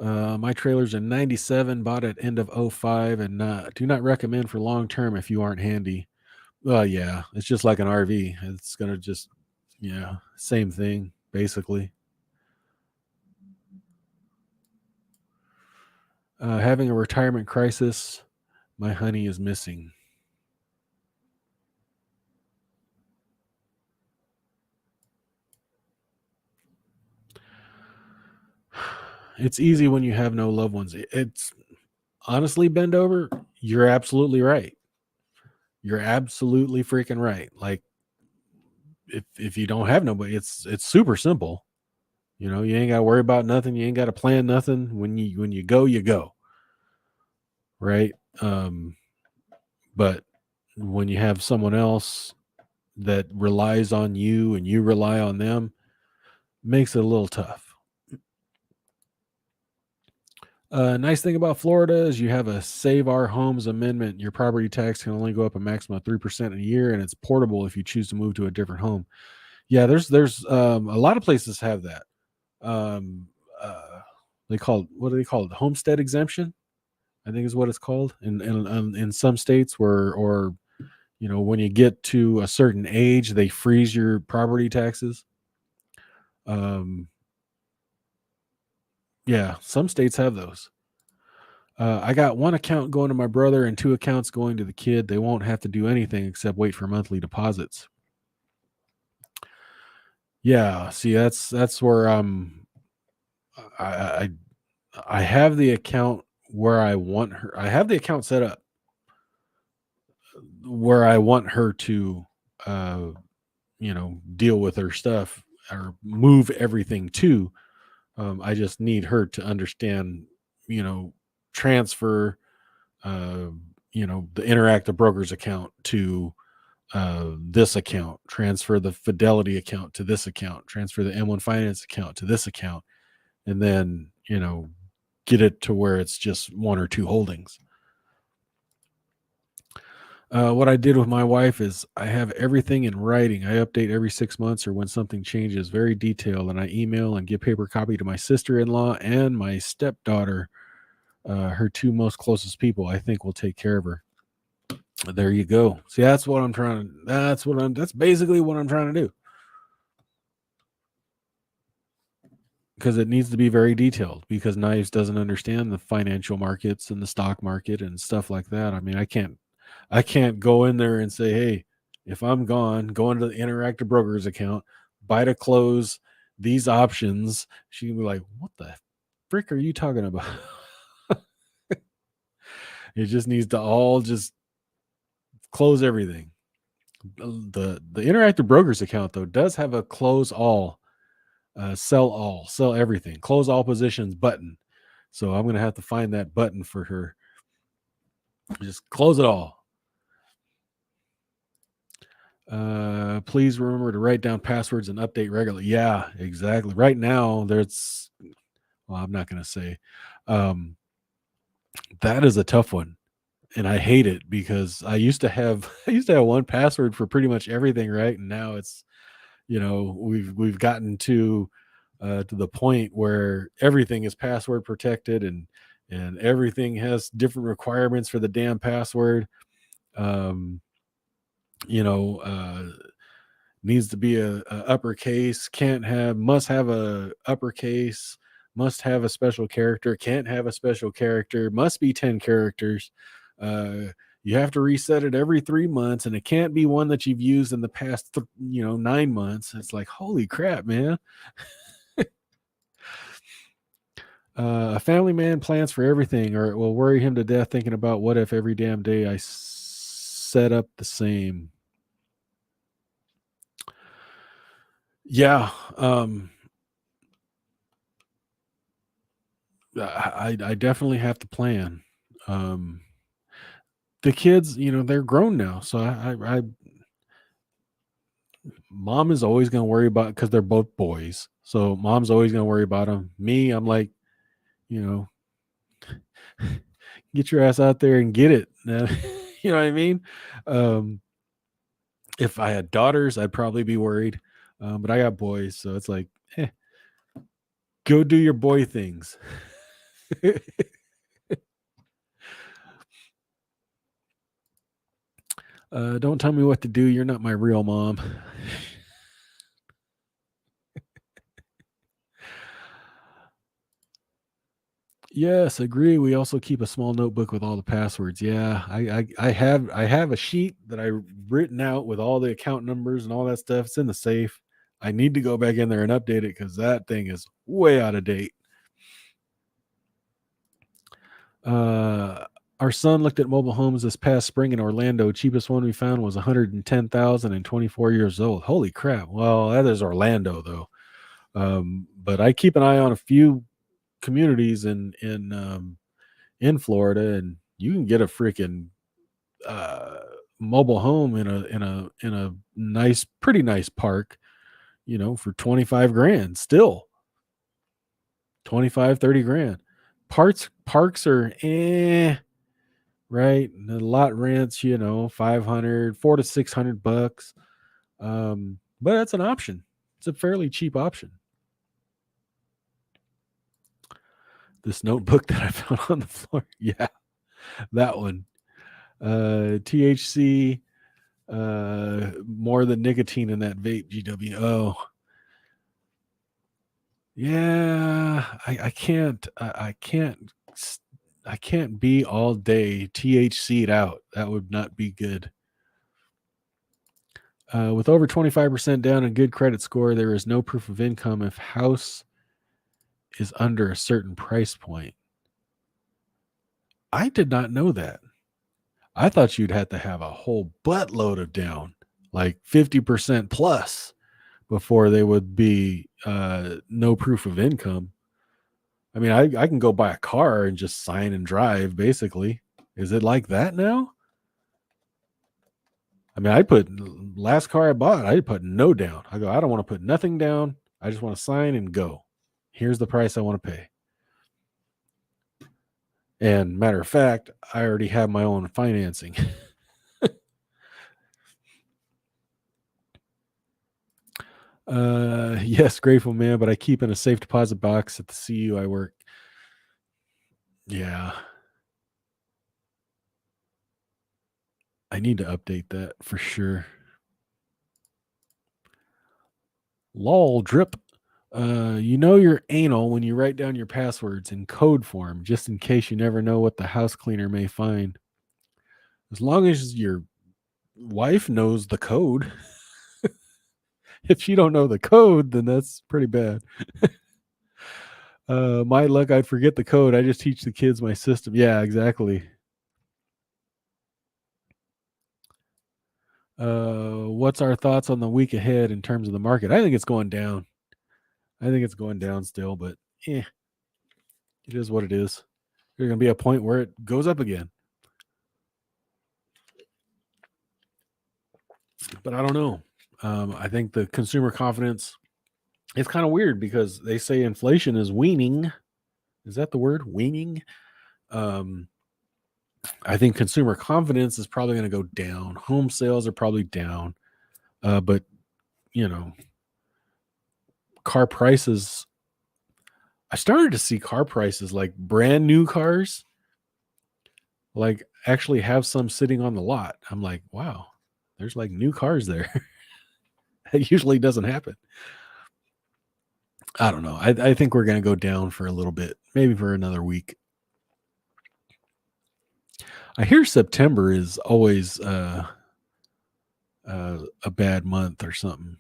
My trailer's a 97, bought at end of 05, and do not recommend for long term if you aren't handy. Well, yeah, it's just like an RV. It's gonna just, same thing basically. Having a retirement crisis. My honey is missing. It's easy when you have no loved ones. It's honestly, bend over. You're absolutely right. You're absolutely freaking right. Like if you don't have nobody, it's super simple. You ain't got to worry about nothing. You ain't got to plan nothing. When you go, you go. Right. But when you have someone else that relies on you and you rely on them, makes it a little tough. Nice thing about Florida is you have a Save Our Homes amendment. Your property tax can only go up a maximum of 3% a year, and it's portable if you choose to move to a different home. Yeah, there's a lot of places have that. What do they call it? Homestead exemption, I think is what it's called. In some states or when you get to a certain age, they freeze your property taxes. Yeah, some states have those. I got one account going to my brother and 2 accounts going to the kid. They won't have to do anything except wait for monthly deposits. Yeah, see, that's where I have the account where I want her. I have the account set up where I want her to, deal with her stuff or move everything to. I just need her to understand, transfer, the Interactive Brokers account to this account, transfer the Fidelity account to this account, transfer the M1 Finance account to this account, and then, get it to where it's just 1 or 2 holdings. What I did with my wife is I have everything in writing. I update every 6 months or when something changes, very detailed, and I email and give paper copy to my sister-in-law and my stepdaughter, her 2 most closest people. I think will take care of her. There you go. See, that's basically what I'm trying to do. Because it needs to be very detailed, because Knives doesn't understand the financial markets and the stock market and stuff like that. I mean, I can't go in there and say, hey, if I'm gone, go into the Interactive Brokers account, buy to close these options. She can be like, what the frick are you talking about? It just needs to all just close everything. The Interactive Brokers account, though, does have a close all, sell everything, close all positions button. So I'm going to have to find that button for her. Just close it all. Please remember to write down passwords and update regularly. Yeah, exactly. Right now, I'm not going to say. That is a tough one. And I hate it because I used to have one password for pretty much everything, right? And now it's, we've gotten to the point where everything is password protected and everything has different requirements for the damn password. Needs to be a uppercase, must have a uppercase, must have a special character, can't have a special character, must be 10 characters. You have to reset it every 3 months, and it can't be one that you've used in the past 9 months. It's like, holy crap, man. A family man plans for everything, or it will worry him to death thinking about what if every damn day I set up the same. Yeah. I definitely have to plan. The kids, they're grown now. So mom is always going to worry about, because they're both boys. So mom's always going to worry about them. Me, I'm like, you know, get your ass out there and get it. You know what I mean? If I had daughters, I'd probably be worried. But I got boys. So it's like, go do your boy things. Don't tell me what to do. You're not my real mom. Yes, agree. We also keep a small notebook with all the passwords. Yeah, I have a sheet that I've written out with all the account numbers and all that stuff. It's in the safe. I need to go back in there and update it because that thing is way out of date. Our son looked at mobile homes this past spring in Orlando. Cheapest one we found was 110,000 and 24 years old. Holy crap. Well, that is Orlando though. But I keep an eye on a few communities in Florida, and you can get a freaking mobile home in a nice, pretty nice park, for 25 grand still. 25, 30 grand. Parks are right. And the lot rents, 500, $400 to $600. But that's an option. It's a fairly cheap option. This notebook that I found on the floor. Yeah, that one. THC, more than nicotine in that vape, GWO. Yeah, I can't be all day THC'd out. That would not be good. With over 25% down and good credit score, there is no proof of income if house is under a certain price point. I did not know that. I thought you'd have to have a whole buttload of down, like 50% plus, before they would be no proof of income. I mean, I can go buy a car and just sign and drive, basically. Is it like that now? I mean, last car I bought, I put no down. I go, I don't want to put nothing down. I just want to sign and go. Here's the price I want to pay. And matter of fact, I already have my own financing. Yes, grateful, man, but I keep in a safe deposit box at the CU I work. Yeah. I need to update that for sure. Lol drip. You're anal when you write down your passwords in code form, just in case you never know what the house cleaner may find. As long as your wife knows the code. If she don't know the code, then that's pretty bad. My luck, I'd forget the code. I just teach the kids my system. Yeah, exactly. What's our thoughts on the week ahead in terms of the market? I think it's going down. I think it's going down still, but it is what it is. There's going to be a point where it goes up again. But I don't know. I think the consumer confidence, it's kind of weird because they say inflation is weaning. Is that the word? Weaning? I think consumer confidence is probably going to go down. Home sales are probably down. But, car prices, I started to see car prices like brand new cars, like actually have some sitting on the lot. I'm like, wow, there's like new cars there. That usually doesn't happen. I don't know. I think we're going to go down for a little bit, maybe for another week. I hear September is always a bad month or something.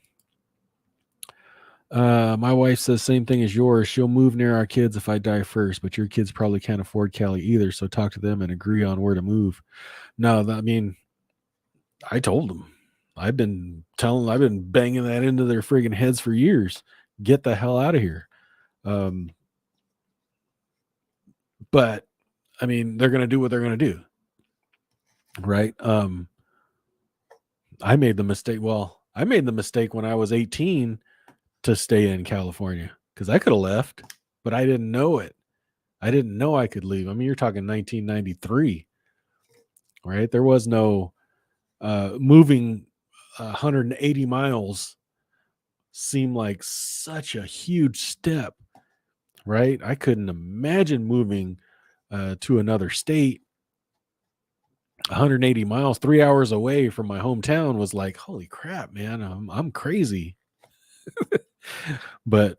My wife says same thing as yours. She'll move near our kids if I die first, but your kids probably can't afford Cali either. So talk to them and agree on where to move. No, I mean, I told them. I've been banging that into their friggin' heads for years. Get the hell out of here. But I mean, they're going to do what they're going to do. Right. I made the mistake. Well, I made the mistake when I was 18 to stay in California because I could have left, but I didn't know it. I didn't know I could leave. I mean, you're talking 1993, right? There was no moving 180 miles seemed like such a huge step, right? I couldn't imagine moving to another state. 180 miles, 3 hours away from my hometown was like, holy crap, man, I'm crazy. But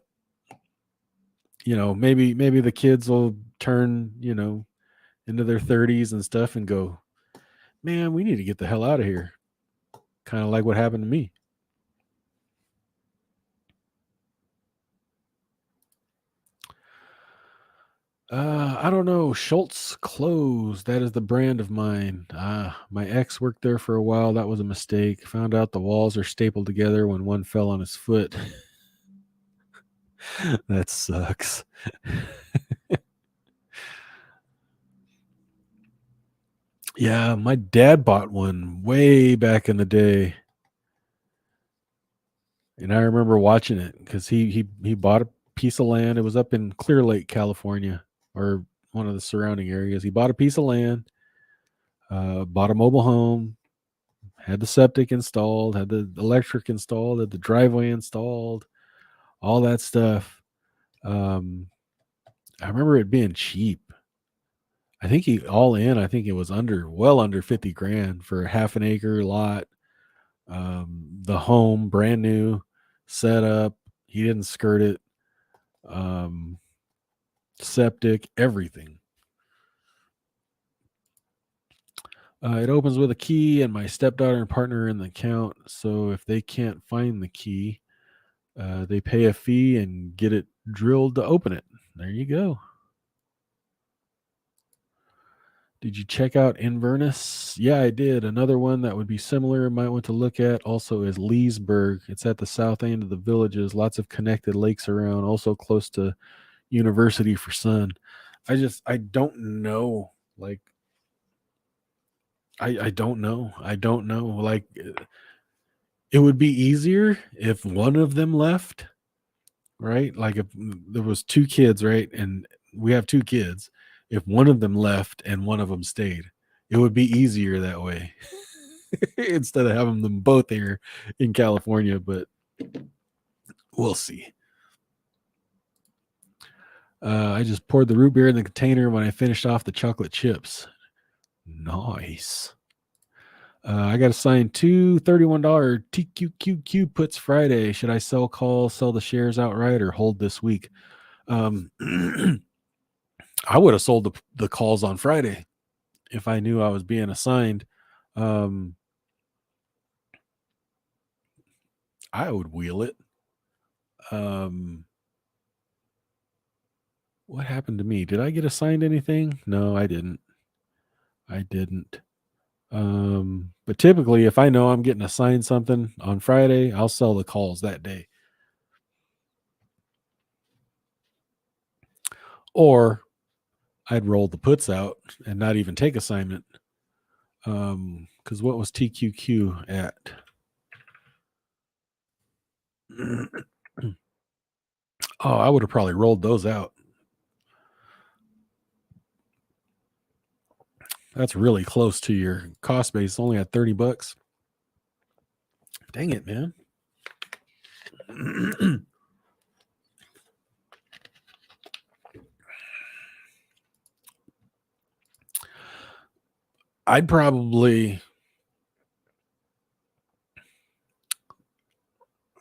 maybe the kids will turn, into their 30s and stuff and go, man, we need to get the hell out of here. Kind of like what happened to me. I don't know. Schultz Clothes. That is the brand of mine. My ex worked there for a while. That was a mistake. Found out the walls are stapled together when one fell on his foot. That sucks. Yeah, my dad bought one way back in the day. And I remember watching it because he bought a piece of land. It was up in Clear Lake, California, or one of the surrounding areas. He bought a piece of land, bought a mobile home, had the septic installed, had the electric installed, had the driveway installed, all that stuff. I remember it being cheap. I think it was well under 50 grand for a half an acre lot. The home, brand new, set up. He didn't skirt it. Septic, everything. It opens with a key, and my stepdaughter and partner are in the account. So if they can't find the key, they pay a fee and get it drilled to open it. There you go. Did you check out Inverness? Yeah, I did. Another one that would be similar, might want to look at also is Leesburg. It's at the south end of the villages. Lots of connected lakes around, also close to University for Sun. I don't know. Like, I don't know. I don't know. Like, it would be easier if one of them left, right? Like if there was two kids, right? And we have two kids. If one of them left and one of them stayed, it would be easier that way instead of having them both here in California. But we'll see. I just poured the root beer in the container when I finished off the chocolate chips. Nice. I got assigned two $31 TQQQ puts Friday. Should I sell calls, sell the shares outright, or hold this week? I would have sold the calls on Friday if I knew I was being assigned. I would wheel it. What happened to me? Did I get assigned anything? No, I didn't. But typically if I know I'm getting assigned something on Friday, I'll sell the calls that day. Or I'd roll the puts out and not even take assignment. Because what was TQQ at? Oh, I would have probably rolled those out. That's really close to your cost base. Only at $30. Dang it, man. I'd probably,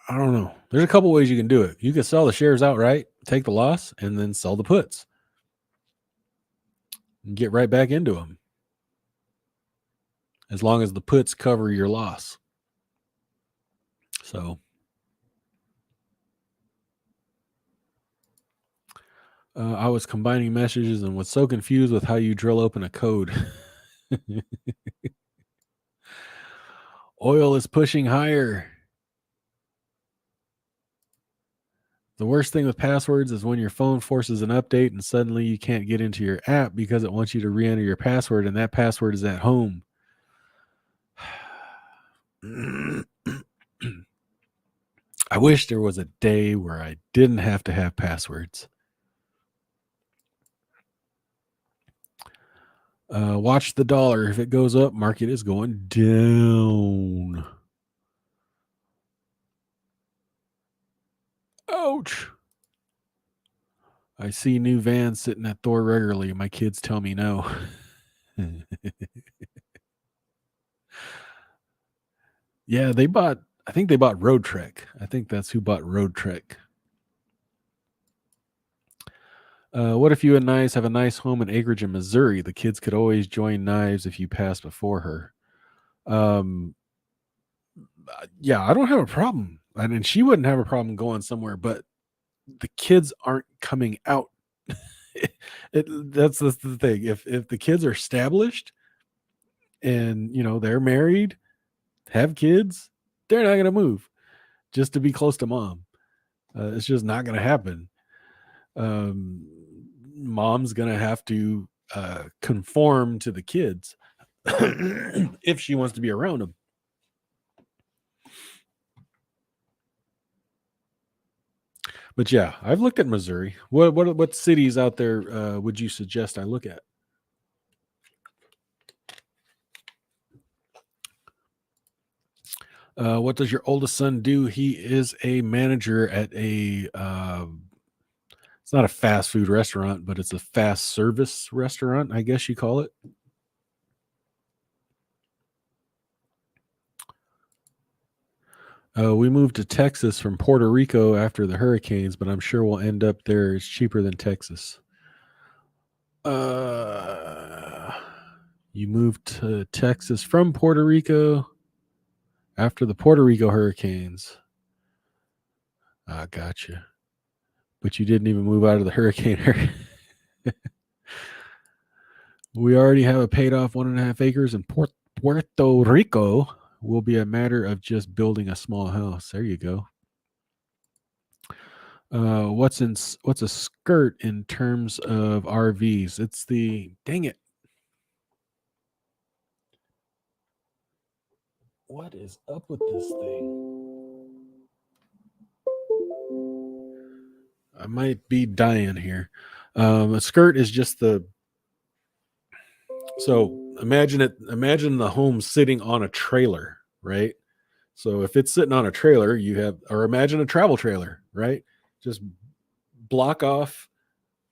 I don't know. There's a couple ways you can do it. You can sell the shares outright, take the loss, and then sell the puts and get right back into them. as long as the puts cover your loss. So I was combining messages and was so confused with how you drill open a code. Oil is pushing higher. The worst thing with passwords is when your phone forces an update and suddenly you can't get into your app because it wants you to re-enter your password, and that password is at home. I wish there was a day where I didn't have to have passwords. Watch the dollar. If it goes up, market is going down. Ouch. I see new vans sitting at Thor regularly. My kids tell me no. Yeah, I think they bought Road Trek. I think that's who bought Road Trek. What if you and Knives have a nice home in Acreage in Missouri? The kids could always join Knives if you pass before her. Yeah, I don't have a problem. And she wouldn't have a problem going somewhere, but the kids aren't coming out. That's the thing. If the kids are established and they're married, have kids, they're not gonna move just to be close to mom. It's just not gonna happen. Mom's gonna have to conform to the kids if she wants to be around them. But yeah, I've looked at Missouri. What cities out there would you suggest I look at? What does your oldest son do? He is a manager at a it's not a fast food restaurant, but it's a fast service restaurant, I guess you call it. We moved to Texas from Puerto Rico after the hurricanes, but I'm sure we'll end up there. It's cheaper than Texas. You moved to Texas from Puerto Rico after the Puerto Rico hurricanes. Gotcha. But you didn't even move out of the hurricane area. We already have a paid off 1.5 acres in Puerto Rico. Will be a matter of just building a small house. There you go. What's a skirt in terms of RVs? It's dang it. What is up with this thing? I might be dying here. A skirt is just so imagine the home sitting on a trailer, right? So if it's sitting on a trailer, or imagine a travel trailer, right? Just block off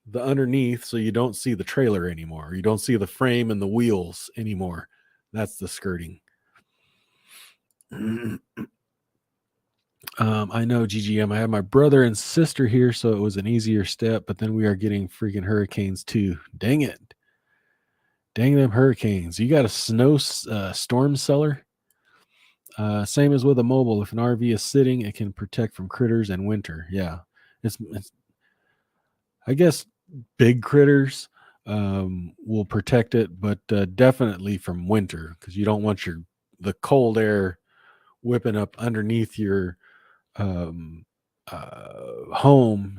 the underneath so you don't see the trailer anymore. You don't see the frame and the wheels anymore. That's the skirting. I know, GGM. I have my brother and sister here, so it was an easier step, but then we are getting freaking hurricanes too. Dang it. Dang them hurricanes. You got a snow storm cellar? Same as with a mobile. If an RV is sitting, it can protect from critters and winter. Yeah. It's I guess big critters will protect it, but definitely from winter, because you don't want the cold air whipping up underneath your home,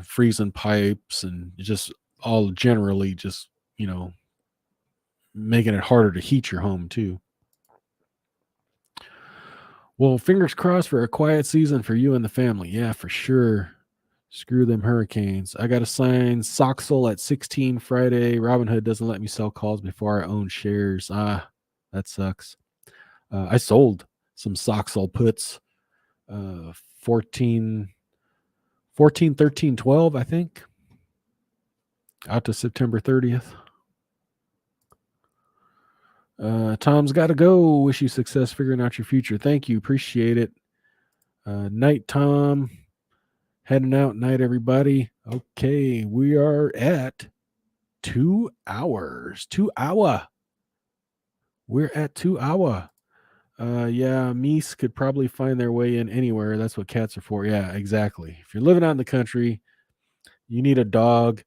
freezing pipes, and just all generally just making it harder to heat your home too. Well, fingers crossed for a quiet season for you and the family. Yeah, for sure. Screw them hurricanes. I got to sign Soxel at 16 Friday. Robinhood doesn't let me sell calls before I own shares. That sucks. I sold some Soxel puts 14, 13, 12, I think, out to September 30th. Tom's got to go. Wish you success figuring out your future. Thank you. Appreciate it. Night, Tom. Heading out. Night, everybody. Okay, we are at 2 hours. 2 hour. We're at 2 hour. Yeah, meese could probably find their way in anywhere. That's what cats are for. Yeah, exactly. If you're living out in the country, you need a dog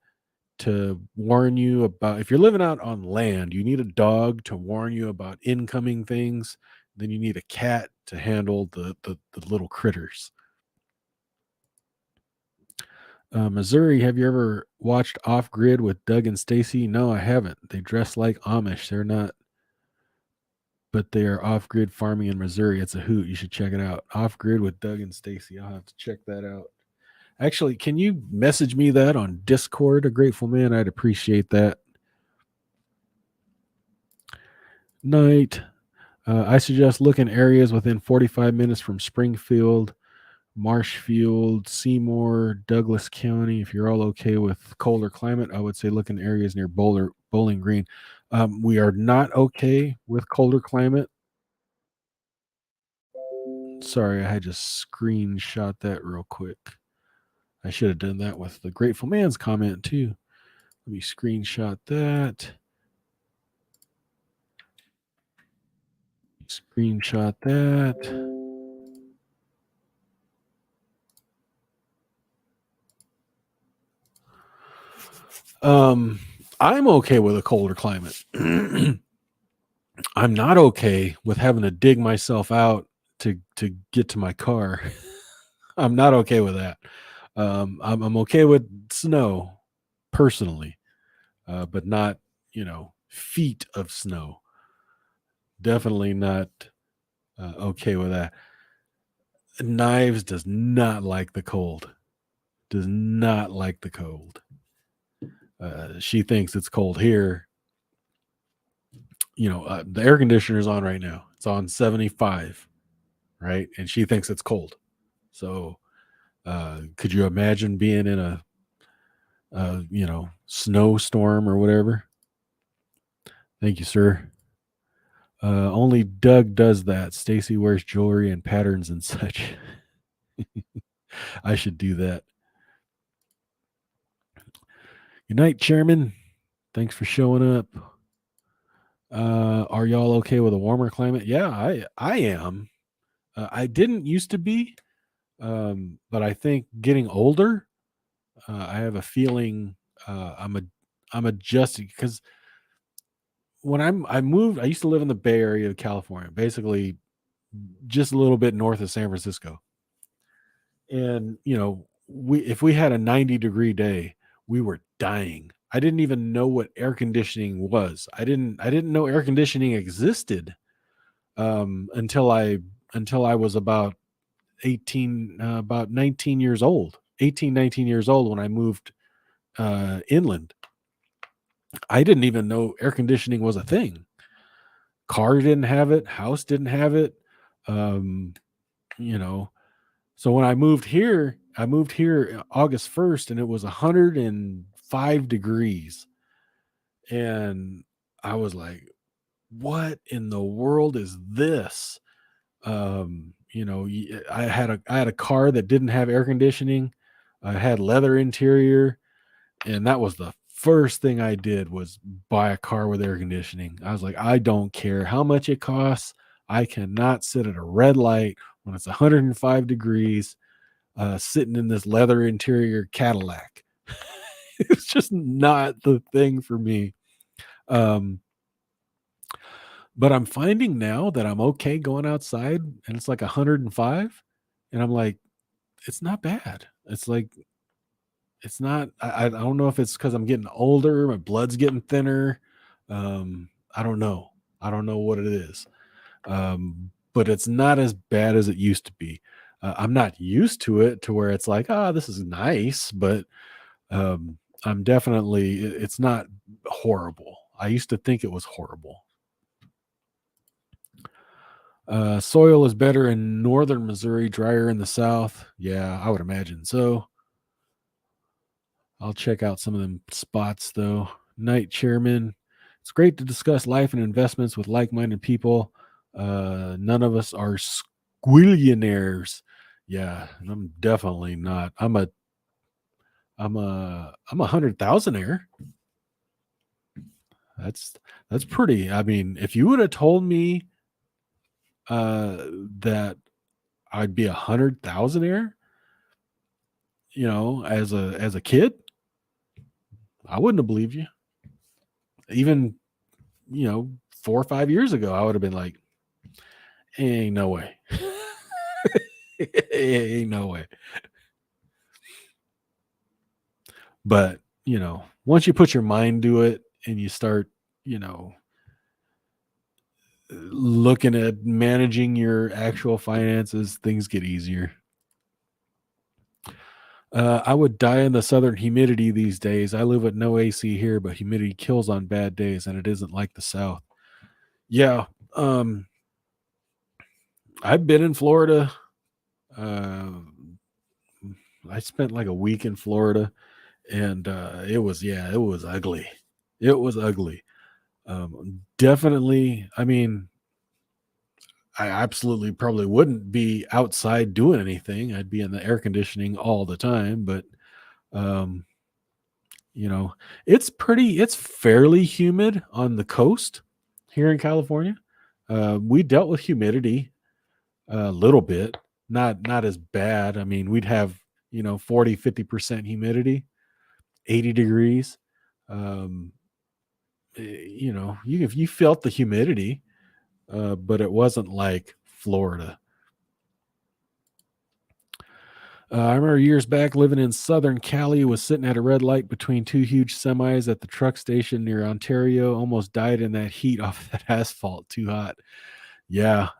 to warn you about. If you're living out on land, you need a dog to warn you about incoming things. Then you need a cat to handle the little critters. Missouri, have you ever watched Off Grid with Doug and Stacy? No, I haven't. They dress like Amish. They're not, but they are off grid farming in Missouri. It's a hoot. You should check it out. Off Grid with Doug and Stacy. I'll have to check that out. Actually, can you message me that on Discord, a Grateful Man? I'd appreciate that. Night. I suggest looking areas within 45 minutes from Springfield, Marshfield, Seymour, Douglas County. If you're all okay with colder climate, I would say look in areas near Bowling Green. We are not okay with colder climate. Sorry, I had to screenshot that real quick. I should have done that with the Grateful Man's comment too. Let me screenshot that. Screenshot that. I'm okay with a colder climate. I'm not okay with having to dig myself out to get to my car. I'm not okay with that. I'm okay with snow personally, but not, feet of snow. Definitely not okay with that. Knives does not like the cold. Does not like the cold. She thinks it's cold here. The air conditioner's on right now. It's on 75, right? And she thinks it's cold. So, could you imagine being in a snowstorm or whatever? Thank you, sir. Only Doug does that. Stacy wears jewelry and patterns and such. I should do that. Good night, Chairman. Thanks for showing up. Are y'all okay with a warmer climate? Yeah, I am. I didn't used to be, but I think getting older, I have a feeling I'm adjusting because when I moved, I used to live in the Bay Area of California, basically just a little bit north of San Francisco. And if we had a 90-degree day, we were dying. I didn't even know what air conditioning was. I didn't know air conditioning existed until I was about 19 years old. 18, 19 years old when I moved inland. I didn't even know air conditioning was a thing. Car didn't have it. House didn't have it. So when I moved here August 1st, and it was 105 degrees. And I was like, what in the world is this? I had a car that didn't have air conditioning. I had leather interior, and that was the first thing I did was buy a car with air conditioning. I was like, I don't care how much it costs. I cannot sit at a red light when it's 105 degrees, sitting in this leather interior Cadillac. It's just not the thing for me. But I'm finding now that I'm okay going outside and it's like 105, and I'm like, it's not bad. It's like, it's not, I don't know if it's because I'm getting older, my blood's getting thinner. I don't know. I don't know what it is. But it's not as bad as it used to be. I'm not used to it to where it's like, this is nice, but I'm definitely, it's not horrible. I used to think it was horrible. Soil is better in northern Missouri, drier in the south. Yeah, I would imagine so. I'll check out some of them spots though. Night, Chairman. It's great to discuss life and investments with like-minded people. None of us are squillionaires. Yeah, I'm definitely not. I'm a 100,000-aire. That's pretty. I mean, if you would have told me that I'd be 100,000-aire, as a kid, I wouldn't have believed you. Even 4 or 5 years ago, I would have been like, ain't no way. Ain't no way. But once you put your mind to it and you start looking at managing your actual finances, things get easier. I would die in the southern humidity these days. I live with no AC here, but humidity kills on bad days, and it isn't like the South. Yeah. I've been in Florida. I spent like a week in Florida, and it was ugly. It was ugly. Definitely. I mean, I absolutely probably wouldn't be outside doing anything. I'd be in the air conditioning all the time, but it's fairly humid on the coast here in California. We dealt with humidity a little bit, not as bad. I mean, we'd have 40-50% humidity, 80 degrees. You felt the humidity, but it wasn't like Florida. I remember years back living in Southern Cali, was sitting at a red light between two huge semis at the truck station near Ontario. Almost died in that heat off that asphalt. Too hot. Yeah.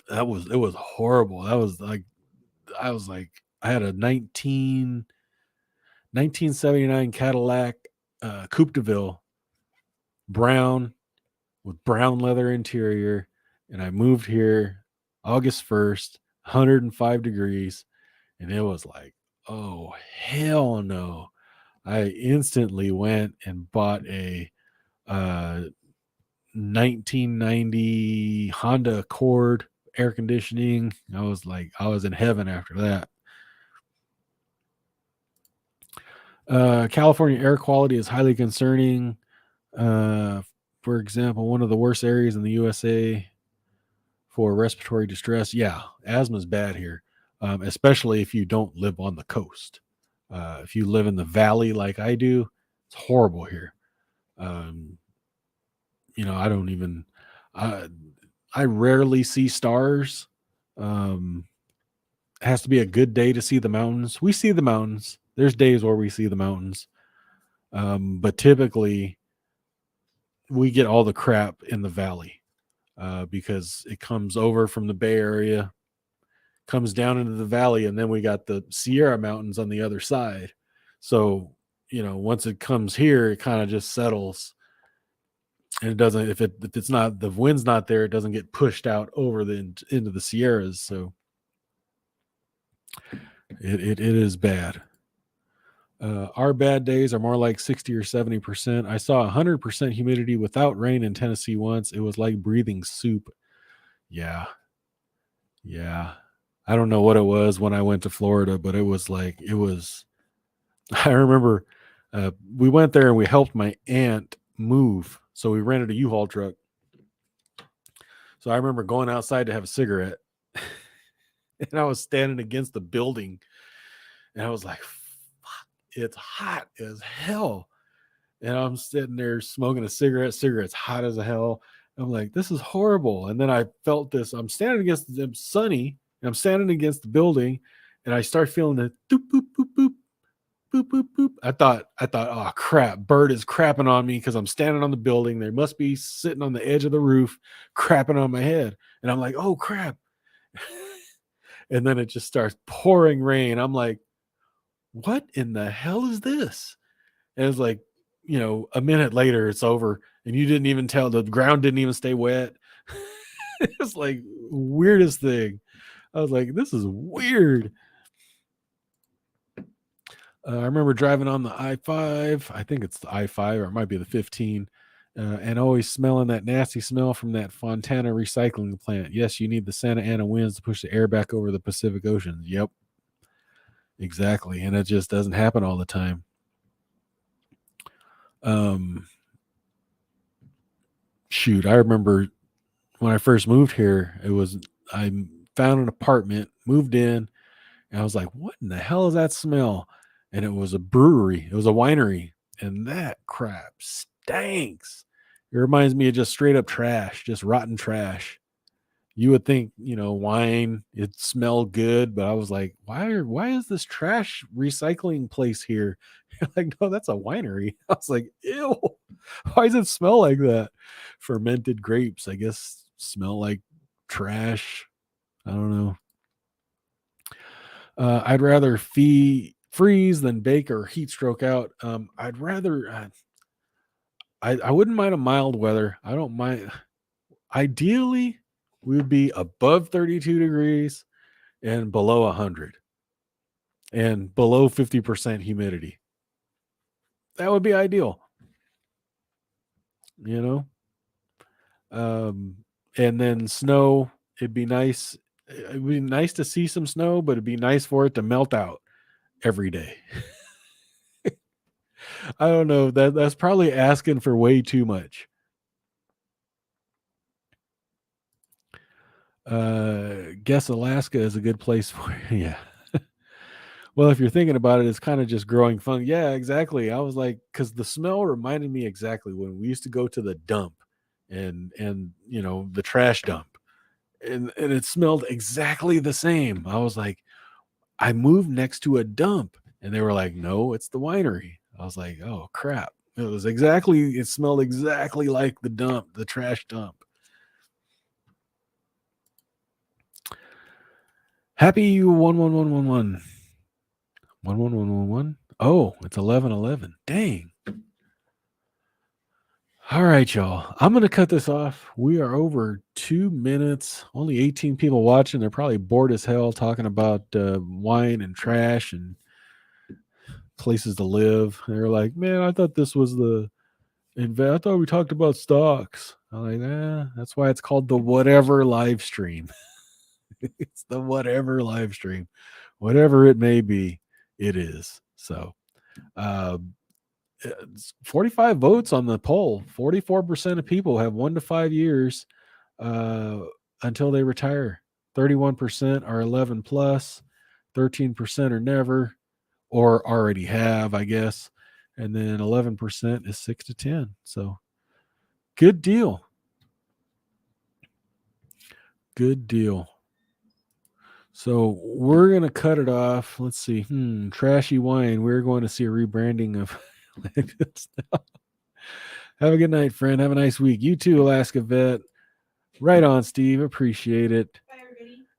It was horrible. I was like, I had a 1979 Cadillac Coupe de Ville, brown with brown leather interior. And I moved here August 1st, 105 degrees. And it was like, oh, hell no. I instantly went and bought a 1990 Honda Accord air conditioning. I was in heaven after that. California air quality is highly concerning. For example, one of the worst areas in the USA for respiratory distress. Yeah, asthma is bad here, especially if you don't live on the coast. If you live in the valley like I do, it's horrible here. I don't even. I rarely see stars. It has to be a good day to see the mountains. We see the mountains. There's days where we see the mountains, but typically we get all the crap in the valley because it comes over from the Bay Area, comes down into the valley, and then we got the Sierra Mountains on the other side. So, once it comes here, it kind of just settles, and it doesn't. If it's not, the wind's not there, it doesn't get pushed out over into the Sierras. So it is bad. Our bad days are more like 60 or 70%. I saw 100% humidity without rain in Tennessee once. It was like breathing soup. Yeah. I don't know what it was when I went to Florida, but it was I remember we went there and we helped my aunt move. So we rented a U-Haul truck. So I remember going outside to have a cigarette and I was standing against the building and I was like, fuck, it's hot as hell. And I'm sitting there smoking a cigarette's hot as hell. I'm like, this is horrible. And then I felt this, I'm standing against the sunny, and I'm standing against the building, and I start feeling the doop, boop, boop, boop, boop, boop, boop. I thought, oh crap, bird is crapping on me because I'm standing on the building. They must be sitting on the edge of the roof, crapping on my head. And I'm like, oh crap. And then it just starts pouring rain. I'm like, what in the hell is this? And it's like, a minute later it's over and you didn't even tell, the ground didn't even stay wet. It's like weirdest thing. I was like, this is weird. I remember driving on the I-5. I think it's the I-5 or it might be the 15. And always smelling that nasty smell from that Fontana recycling plant. Yes, you need the Santa Ana winds to push the air back over the Pacific Ocean. Yep. Exactly. And it just doesn't happen all the time. shoot, I remember when I first moved here, I found an apartment, moved in, and I was like, what in the hell is that smell? And it was a brewery, it was a winery, and that crap stinks. It reminds me of just straight up trash, just rotten trash. You would think, wine, it smelled good, but I was like, why is this trash recycling place here? You're like, no, that's a winery. I was like, ew, why does it smell like that? Fermented grapes, I guess, smell like trash. I don't know. I'd rather freeze than bake or heat stroke out. I'd rather, I wouldn't mind a mild weather. I don't mind. Ideally, we would be above 32 degrees and below 100 and below 50% humidity. That would be ideal, and then snow, it'd be nice. It'd be nice to see some snow, but it'd be nice for it to melt out every day. I don't know. That's probably asking for way too much. Guess Alaska is a good place for yeah. Well, if you're thinking about it, it's kind of just growing fungus. Yeah, exactly. I was like, because the smell reminded me exactly when we used to go to the dump and the trash dump. And it smelled exactly the same. I was like, I moved next to a dump. And they were like, no, it's the winery. I was like, oh crap. It smelled exactly like the dump, the trash dump. Happy 11111. 11111. Oh, it's 1111. Dang. All right, y'all. I'm going to cut this off. We are over 2 minutes. Only 18 people watching. They're probably bored as hell talking about wine and trash and places to live. They're like, man, I thought this was I thought we talked about stocks. I'm like, that's why it's called the Whatever Livestream. It's the Whatever Livestream. Whatever it may be, it is. So, 45 votes on the poll. 44% of people have 1 to 5 years until they retire. 31% are 11 plus. 13% are never or already have, I guess. And then 11% is 6 to 10. So good deal. Good deal. So we're going to cut it off. Let's see. Trashy wine. We're going to see a rebranding of Have a good night, friend. Have a nice week. You too, Alaska Vet. Right on, Steve. Appreciate it. Bye,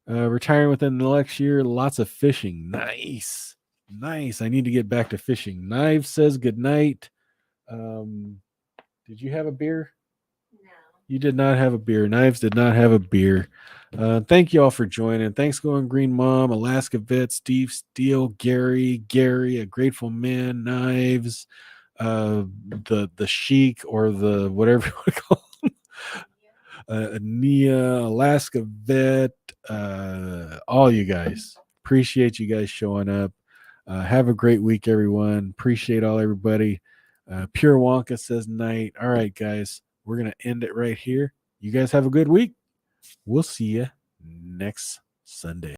everybody. Retiring within the next year. Lots of fishing. Nice. Nice. I need to get back to fishing. Knives says good night. Did you have a beer? No. You did not have a beer. Knives did not have a beer. Thank you all for joining. Thanks, Going Green Mom, Alaska Vet, Steve Steele, Gary, A Grateful Man, Knives, the Chic or the whatever you want to call them. Nia, Alaska Vet, all you guys. Appreciate you guys showing up. Have a great week, everyone. Appreciate everybody. Pure Wonka says night. All right, guys. We're going to end it right here. You guys have a good week. We'll see you next Sunday.